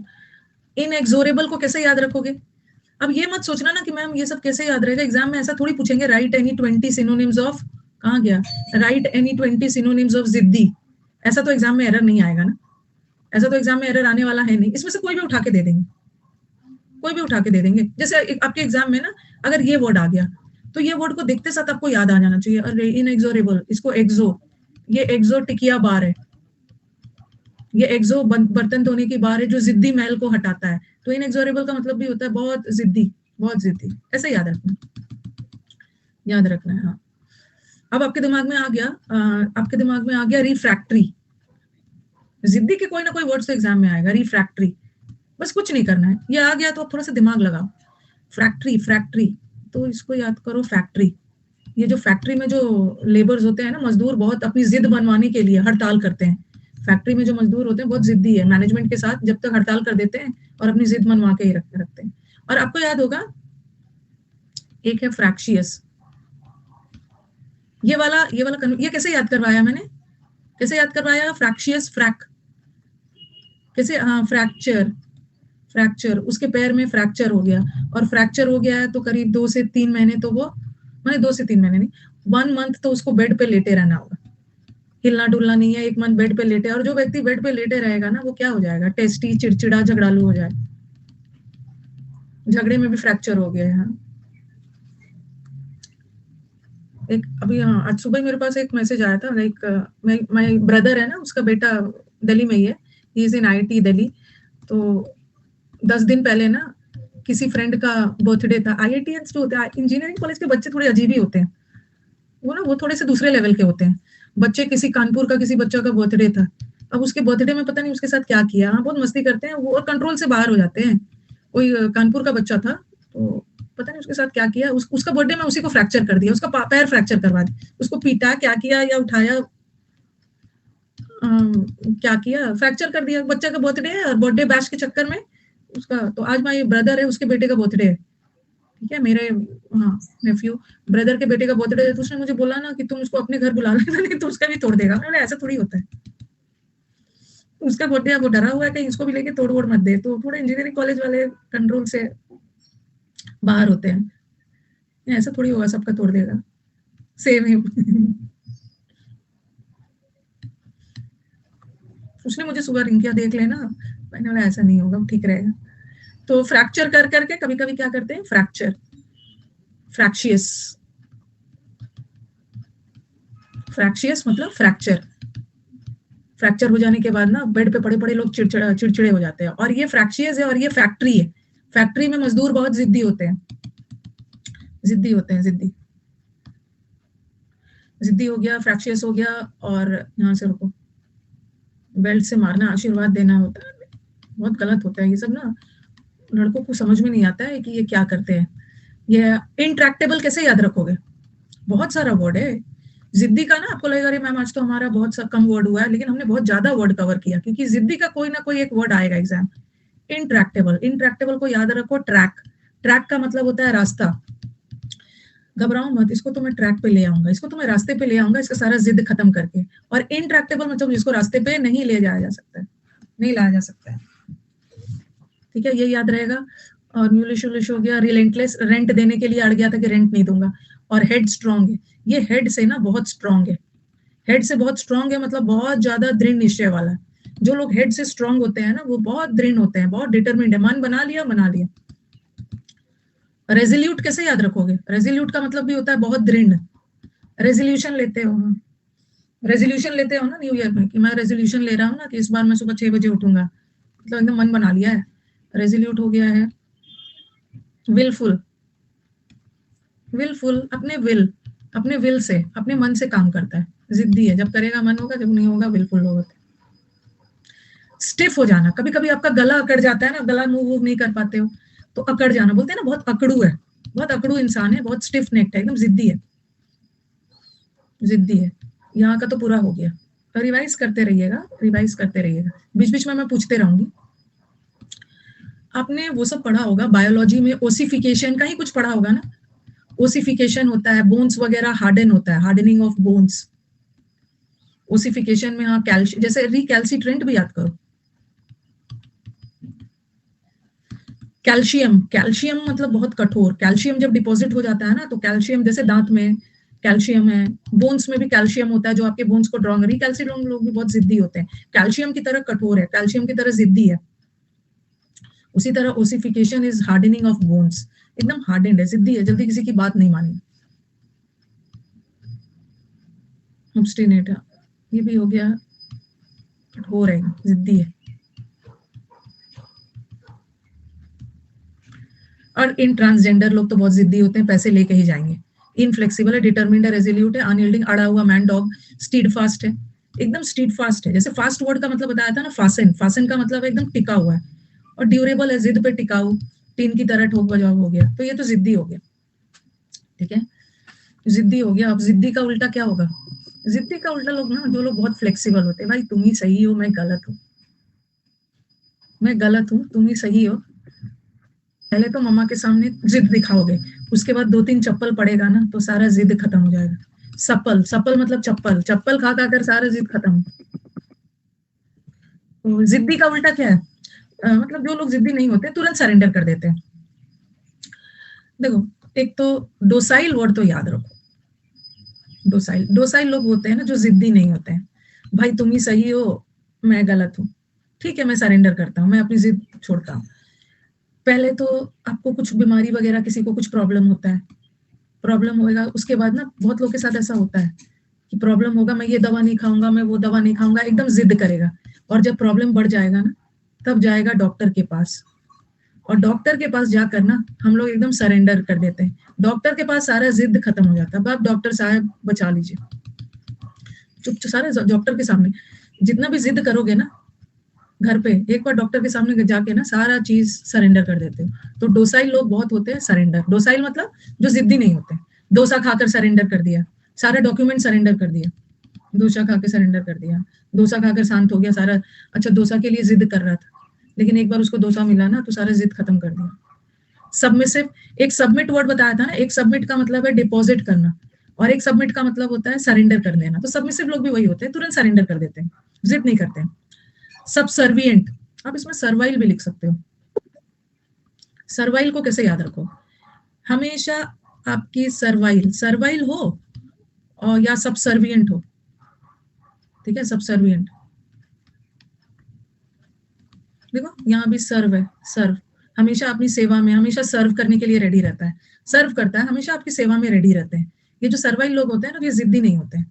इनएक्सोरेबल को कैसे याद रखोगे? अब ये मत सोचना ना कि मैम ये सब कैसे याद रहेगा, एग्जाम में ऐसा थोड़ी पूछेंगे, राइट एनी 20 सिनोनिम्स ऑफ, कहाँ गया, राइट एनी 20 सिनोनिम्स ऑफ जिद्दी। ऐसा तो एग्जाम में एरर नहीं आएगा ना, ऐसा तो एग्जाम में एरर आने वाला है नहीं, इसमें से कोई भी उठा के दे देंगे, कोई भी उठा के दे देंगे। जैसे आपके एग्जाम में ना अगर ये वर्ड आ गया, तो ये वर्ड को देखते साथ आपको याद आ जाना चाहिए, अरे इनएक्सोरेबल, इसको एक्सो, ये एक्सो टिकिया बार है, ये एक्सो बर्तन धोने की बार है जो जिद्दी मैल को हटाता है। तो इनएक्सोरेबल का मतलब भी होता है बहुत जिद्दी, बहुत जिद्दी। ऐसे याद रखना, याद रखना है। हाँ, अब आपके दिमाग में आ गया, आपके दिमाग में आ गया रिफ्रैक्टरी। जिद्दी के कोई ना कोई वर्ड से एग्जाम में आएगा, रिफ्रैक्टरी। बस कुछ नहीं करना है, ये आ गया तो आप थोड़ा सा दिमाग लगाओ। फैक्ट्री, फैक्ट्री, तो इसको याद करो फैक्ट्री। ये जो फैक्ट्री में जो लेबर्स होते हैं ना, मजदूर, बहुत अपनी जिद बनवाने के लिए हड़ताल करते हैं। फैक्ट्री में जो मजदूर होते हैं बहुत जिद्दी है, मैनेजमेंट के साथ जब तक हड़ताल कर देते हैं और अपनी जिद मनवा के ही रखते हैं। और आपको याद होगा, एक है फ्रैक्शियस। ये कैसे याद करवाया मैंने, कैसे याद करवाया? फ्रैक्शियस, कैसे, हाँ, फ्रैक्चर, फ्रैक्चर, उसके पैर में फ्रैक्चर हो गया, और फ्रैक्चर हो गया है तो करीब 2 से 3 महीने तो वो, मैंने 2 से 3 महीने नहीं, 1 मंथ तो उसको बेड पे लेटे रहना होगा, हिलना डुलना नहीं है, 1 मंथ बेड पे लेटे। और जो व्यक्ति बेड पे लेटे रहेगा ना, वो क्या हो जाएगा, टेस्टी, चिड़चिड़ा, झगड़ालू हो जाए। झगड़े में भी फ्रैक्चर हो गया है। हाँ, एक अभी, हाँ, आज सुबह मेरे पास एक मैसेज आया था, लाइक माय ब्रदर है ना, उसका बेटा दिल्ली में ही है, he is in IIT Delhi. तो 10 दिन पहले ना किसी फ्रेंड का बर्थडे था। आईआईटीएंस जो होते हैं, इंजीनियरिंग कॉलेज के बच्चे थोड़े अजीब ही होते हैं, वो ना, वो थोड़े से दूसरे लेवल के होते हैं बच्चे। किसी कानपुर का किसी बच्चा का बर्थडे था, अब उसके बर्थडे में पता नहीं उसके साथ क्या किया, हाँ, बहुत मस्ती करते हैं वो, और कंट्रोल से बाहर हो जाते हैं। कोई कानपुर का बच्चा था, तो पता नहीं उसके साथ क्या किया, उसका बर्थडे में उसी को फ्रैक्चर कर दिया, उसका पैर फ्रैक्चर करवा दिया, उसको पीटा, क्या किया, या उठाया, क्या किया, फ्रैक्चर कर दिया। बच्चा का बर्थडे है और बर्थडे बैश के चक्कर में उसका, तो आज माई ब्रदर है, उसके बेटे का बर्थडे है, ठीक है, मेरे, हाँ, नेफ्यू, ब्रदर के बेटे का बर्थडे है। तो उसने मुझे बोला ना कि तुम उसको अपने घर बुला लेना, नहीं तो उसका भी तोड़ देगा। मैंने, ऐसा थोड़ी होता है, उसका बर्थडे है, वो डरा हुआ है कहीं इसको भी लेके तोड़ वोड़ मत दे। तो थोड़े इंजीनियरिंग कॉलेज वाले कंट्रोल से बाहर होते हैं, ऐसा थोड़ी होगा सबका तोड़ देगा, सेम ही। उसने मुझे सुबह रिंग किया, देख लेना, मैंने बोला ऐसा नहीं होगा, ठीक रहेगा। तो फ्रैक्चर कर करके कभी कभी क्या करते हैं, फ्रैक्चर, फ्रैक्शियस, फ्रैक्शियस मतलब फ्रैक्चर, फ्रैक्चर हो जाने के बाद ना बेड पे पड़े पड़े लोग चिड़चिड़े हो जाते हैं, और ये फ्रैक्शियस है और ये फैक्ट्री है। फैक्ट्री में मजदूर बहुत जिद्दी होते हैं, जिद्दी हो गया, फ्रैक्शियस हो गया। और यहाँ से रुको, बेल्ट से मारना, आशीर्वाद देना होता है, बहुत गलत होता है ये सब ना, लड़कों को समझ में नहीं आता है कि ये क्या करते हैं। ये इंट्रैक्टेबल कैसे याद रखोगे, बहुत सारा वर्ड है। जिद्दी का ना आपको लगेगा अरे मैम आज तो हमारा बहुत सा कम वर्ड हुआ है, लेकिन हमने बहुत ज्यादा वर्ड कवर किया, क्योंकि जिद्दी का कोई ना कोई एक वर्ड आएगा एग्जाम। इंट्रैक्टेबल को याद रखो, ट्रैक का मतलब होता है रास्ता। घबराओ मत, इसको तो मैं ट्रैक पे ले आऊंगा, इसको तो मैं रास्ते पे ले आऊंगा, इसका सारा जिद खत्म करके। और इंट्रैक्टेबल मतलब जिसको रास्ते पे नहीं ले जाया जा सकता है, नहीं लाया जा सकता है। ठीक है, ये याद रहेगा। और न्यूलिश हो गया, रिलेंटलेस, रेंट देने के लिए अड़ गया था कि रेंट नहीं दूंगा। और हेड स्ट्रांग है, ये हेड से ना बहुत स्ट्रांग है, हेड से बहुत स्ट्रांग है, मतलब बहुत ज्यादा दृढ़ निश्चय वाला। जो लोग हेड से स्ट्रांग होते हैं ना वो बहुत दृढ़ होते हैं, बहुत डिटरमिन्ड है, मन बना लिया। रेजोल्यूट कैसे याद रखोगे, रेजोल्यूट का मतलब भी होता है बहुत दृढ़। रेजोल्यूशन लेते हो, रेजोल्यूशन लेते हो ना न्यू ईयर में कि मैं रेजोल्यूशन ले रहा हूँ ना कि इस बार मैं सुबह 6 बजे उठूंगा, मतलब एकदम मन बना लिया है। रेजोल्यूट हो गया है। विलफुल, अपने विल से, अपने मन से काम करता है, जिद्दी है, जब करेगा मन होगा, जब नहीं होगा विलफुल होगा। स्टिफ हो जाना, कभी कभी आपका गला अकड़ जाता है ना, गला मूव नहीं कर पाते हो तो अकड़ जाना, बोलते हैं ना बहुत अकड़ू है, बहुत अकड़ू इंसान है, बहुत स्टिफ नेक्ड है, एकदम जिद्दी है। यहाँ का तो पूरा हो गया। तो रिवाइज करते रहिएगा, बीच बीच में मैं पूछते रहूंगी। आपने वो सब पढ़ा होगा बायोलॉजी में, ओसिफिकेशन का ही कुछ पढ़ा होगा ना। ओसिफिकेशन होता है, बोन्स वगैरह हार्डन होता है, हार्डनिंग ऑफ बोन्स। ओसिफिकेशन में हाँ कैल्शियम, जैसे रिकैल्सिट्रेंट भी याद करो। कैल्शियम मतलब बहुत कठोर, कैल्शियम जब डिपॉजिट हो जाता है ना, तो कैल्शियम जैसे दांत में कैल्शियम है, बोन्स में भी कैल्शियम होता है जो आपके बोन्स को स्ट्रॉन्ग, रिकैल्सिट्रेंट लोग भी बहुत जिद्दी होते हैं, कैल्शियम की तरह कठोर है, कैल्शियम की तरह जिद्दी है। उसी तरह ossification is hardening of bones, एकदम हार्डेंड है, जिद्दी है, जल्दी किसी की बात नहीं मानी। ऑब्स्टिनेट है, ये भी हो गया, कठोर है, जिद्दी है। और इन ट्रांसजेंडर लोग तो बहुत जिद्दी होते हैं, पैसे लेके ही जाएंगे। इनफ्लेक्सिबल है, डिटरमिन्ड है, रेजोल्यूट है, अनयील्डिंग, अड़ा हुआ मैन डॉग, स्टीड फास्ट है, एकदम स्टीड फास्ट है। जैसे फास्ट वर्ड का मतलब बताया था ना, फासन का मतलब एकदम टिका हुआ है। और ड्यूरेबल है, जिद पे टिकाऊ, टीन की तरह ठोक बजाव हो गया, तो ये तो जिद्दी हो गया। ठीक है, जिद्दी हो गया। अब जिद्दी का उल्टा क्या होगा, जिद्दी का उल्टा लोग ना, जो लोग बहुत फ्लेक्सिबल होते हैं, भाई तुम ही सही हो, मैं गलत हूँ, तुम ही सही हो। पहले तो मम्मा के सामने जिद दिखाओगे, उसके बाद 2-3 चप्पल पड़ेगा ना तो सारा जिद खत्म हो जाएगा। सपल मतलब चप्पल खा कर सारा जिद खत्म। तो जिद्दी का उल्टा क्या है, मतलब जो लोग जिद्दी नहीं होते तुरंत सरेंडर कर देते हैं। देखो, एक तो डोसाइल वर्ड तो याद रखो, डोसाइल लोग होते हैं ना जो जिद्दी नहीं होते हैं, भाई तुम ही सही हो, मैं गलत हूँ, ठीक है मैं सरेंडर करता हूँ, मैं अपनी जिद छोड़ता हूँ। पहले तो आपको कुछ बीमारी वगैरह, किसी को कुछ प्रॉब्लम होता है, प्रॉब्लम होएगा, उसके बाद ना बहुत लोग के साथ ऐसा होता है कि प्रॉब्लम होगा, मैं ये दवा नहीं खाऊंगा, मैं वो दवा नहीं खाऊंगा, एकदम जिद करेगा। और जब प्रॉब्लम बढ़ जाएगा ना, तब जाएगा डॉक्टर के पास, और डॉक्टर के पास जाकर ना हम लोग एकदम सरेंडर कर देते हैं, डॉक्टर के पास सारा जिद खत्म हो जाता है। अब आप डॉक्टर साहब बचा लीजिए, चुप सारे डॉक्टर के सामने जितना भी जिद करोगे ना घर पे, एक बार डॉक्टर के सामने जाके ना सारा चीज सरेंडर कर देते हो। तो डोसाइल लोग बहुत होते हैं सरेंडर, डोसाइल मतलब जो जिद्दी नहीं होते। डोसा खाकर सरेंडर कर दिया, सारा डॉक्यूमेंट सरेंडर कर दिया, डोसा खा के सरेंडर कर दिया, डोसा खाकर शांत हो गया सारा। अच्छा, डोसा के लिए जिद कर रहा था, लेकिन एक बार उसको डोसा मिला ना तो सारा जिद खत्म कर दिया। सबमिसिव, एक सबमिट वर्ड बताया था ना, एक सबमिट का मतलब है डिपॉजिट करना, और एक सबमिट का मतलब होता है सरेंडर कर देना। तो सबमिसिव लोग भी वही होते हैं, तुरंत सरेंडर कर देते हैं, जिद नहीं करते हैं। सबसर्विएंट, आप इसमें सर्वाइल भी लिख सकते हो। सर्वाइल को कैसे याद रखो, हमेशा आपकी सर्वाइल हो और या सबसर्विएंट हो। ठीक है, सबसर्विएंट, देखो यहाँ भी सर्व है, सर्व, हमेशा अपनी सेवा में, हमेशा सर्व करने के लिए रेडी रहता है, सर्व करता है, हमेशा आपकी सेवा में रेडी रहते हैं। ये जो सर्वाइल लोग होते हैं ना, ये जिद्दी नहीं होते हैं।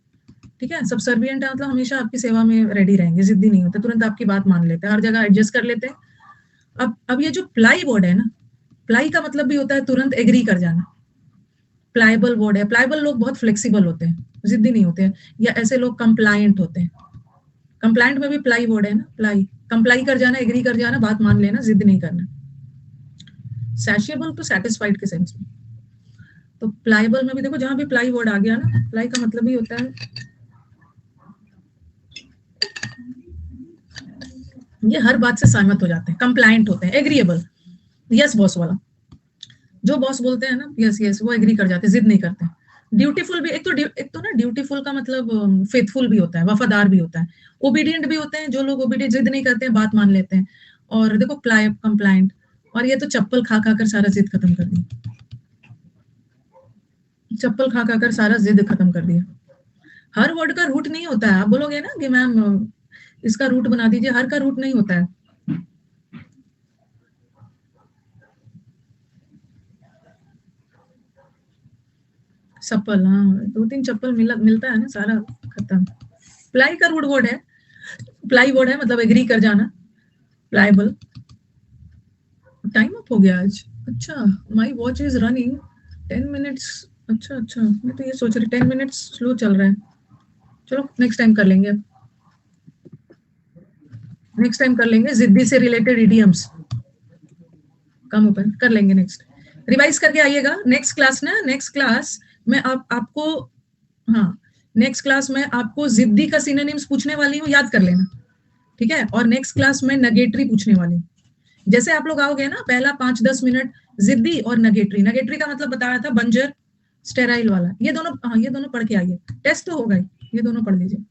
ठीक है। सबसर्विएंट है मतलब हमेशा आपकी सेवा में रेडी रहेंगे, जिद्दी नहीं होते, तुरंत आपकी बात मान लेते हैं, हर जगह एडजस्ट कर लेते हैं। अब ये जो प्लाई वर्ड है ना, प्लाई का मतलब भी होता है तुरंत एग्री कर जाना। प्लाइबल वर्ड है, प्लाइबल लोग बहुत फ्लेक्सिबल होते हैं, जिद्दी नहीं होते हैं, या ऐसे लोग कंप्लायंट होते हैं। कंप्लायंट में भी प्लाई वर्ड है ना, प्लाई, कंप्लाई कर जाना, एग्री कर जाना, बात मान लेना, जिद नहीं करना। सैशिएबल तो सेटिस्फाइड के सेंस में। तो प्लाइबल में भी देखो, जहां भी प्लाई वर्ड आ गया ना, प्लाई का मतलब ही होता है ये हर बात से सहमत हो जाते हैं, कंप्लायंट होते हैं, एग्रीएबल, यस बॉस वाला, जो बॉस बोलते हैं ना यस यस, वो एग्री कर जाते हैं, जिद नहीं करते। ड्यूटीफुल भी, एक तो ना ड्यूटीफुल का मतलब फेथफुल भी होता है, वफादार भी होता है। ओबीडियंट भी होते हैं, जो लोग ओबीडियंट, जिद नहीं करते हैं, बात मान लेते हैं। और देखो कंप्लायंट, और ये तो चप्पल खा खा कर सारा जिद खत्म कर दी, चप्पल खा खा कर सारा जिद खत्म कर दिया। हर वर्ड का रूट नहीं होता है, आप बोलोगे ना कि मैम इसका रूट बना दीजिए, हर का रूट नहीं होता है। चप्पल, हाँ, 2-3 चप्पल मिलता है ना, सारा खत्म। प्लाई का रूट वर्ड है, प्लाई वर्ड है मतलब एग्री कर जाना, प्लाइबल। टाइम अप हो गया आज, अच्छा, my watch is running 10 minutes. अच्छा अच्छा, मैं तो ये सोच रही 10 मिनट्स स्लो चल रहा है। चलो नेक्स्ट टाइम कर लेंगे, नेक्स्ट टाइम कर लेंगे, जिद्दी से रिलेटेड इडियम्स कम ओपन कर लेंगे नेक्स्ट। रिवाइज करके आइएगा, नेक्स्ट क्लास ना, नेक्स्ट क्लास में आपको, हाँ, नेक्स्ट क्लास में आपको जिद्दी का सिनोनिम्स पूछने वाली हूँ, याद कर लेना, ठीक है। और नेक्स्ट क्लास में नगेटरी पूछने वाली हूँ। जैसे आप लोग आओगे ना, पहला 5-10 मिनट जिद्दी और नगेटरी, नगेटरी का मतलब बताया था बंजर, स्टेराइल वाला, ये दोनों, हाँ, ये दोनों पढ़ के आइए, टेस्ट तो होगा ही, ये दोनों पढ़ लीजिए।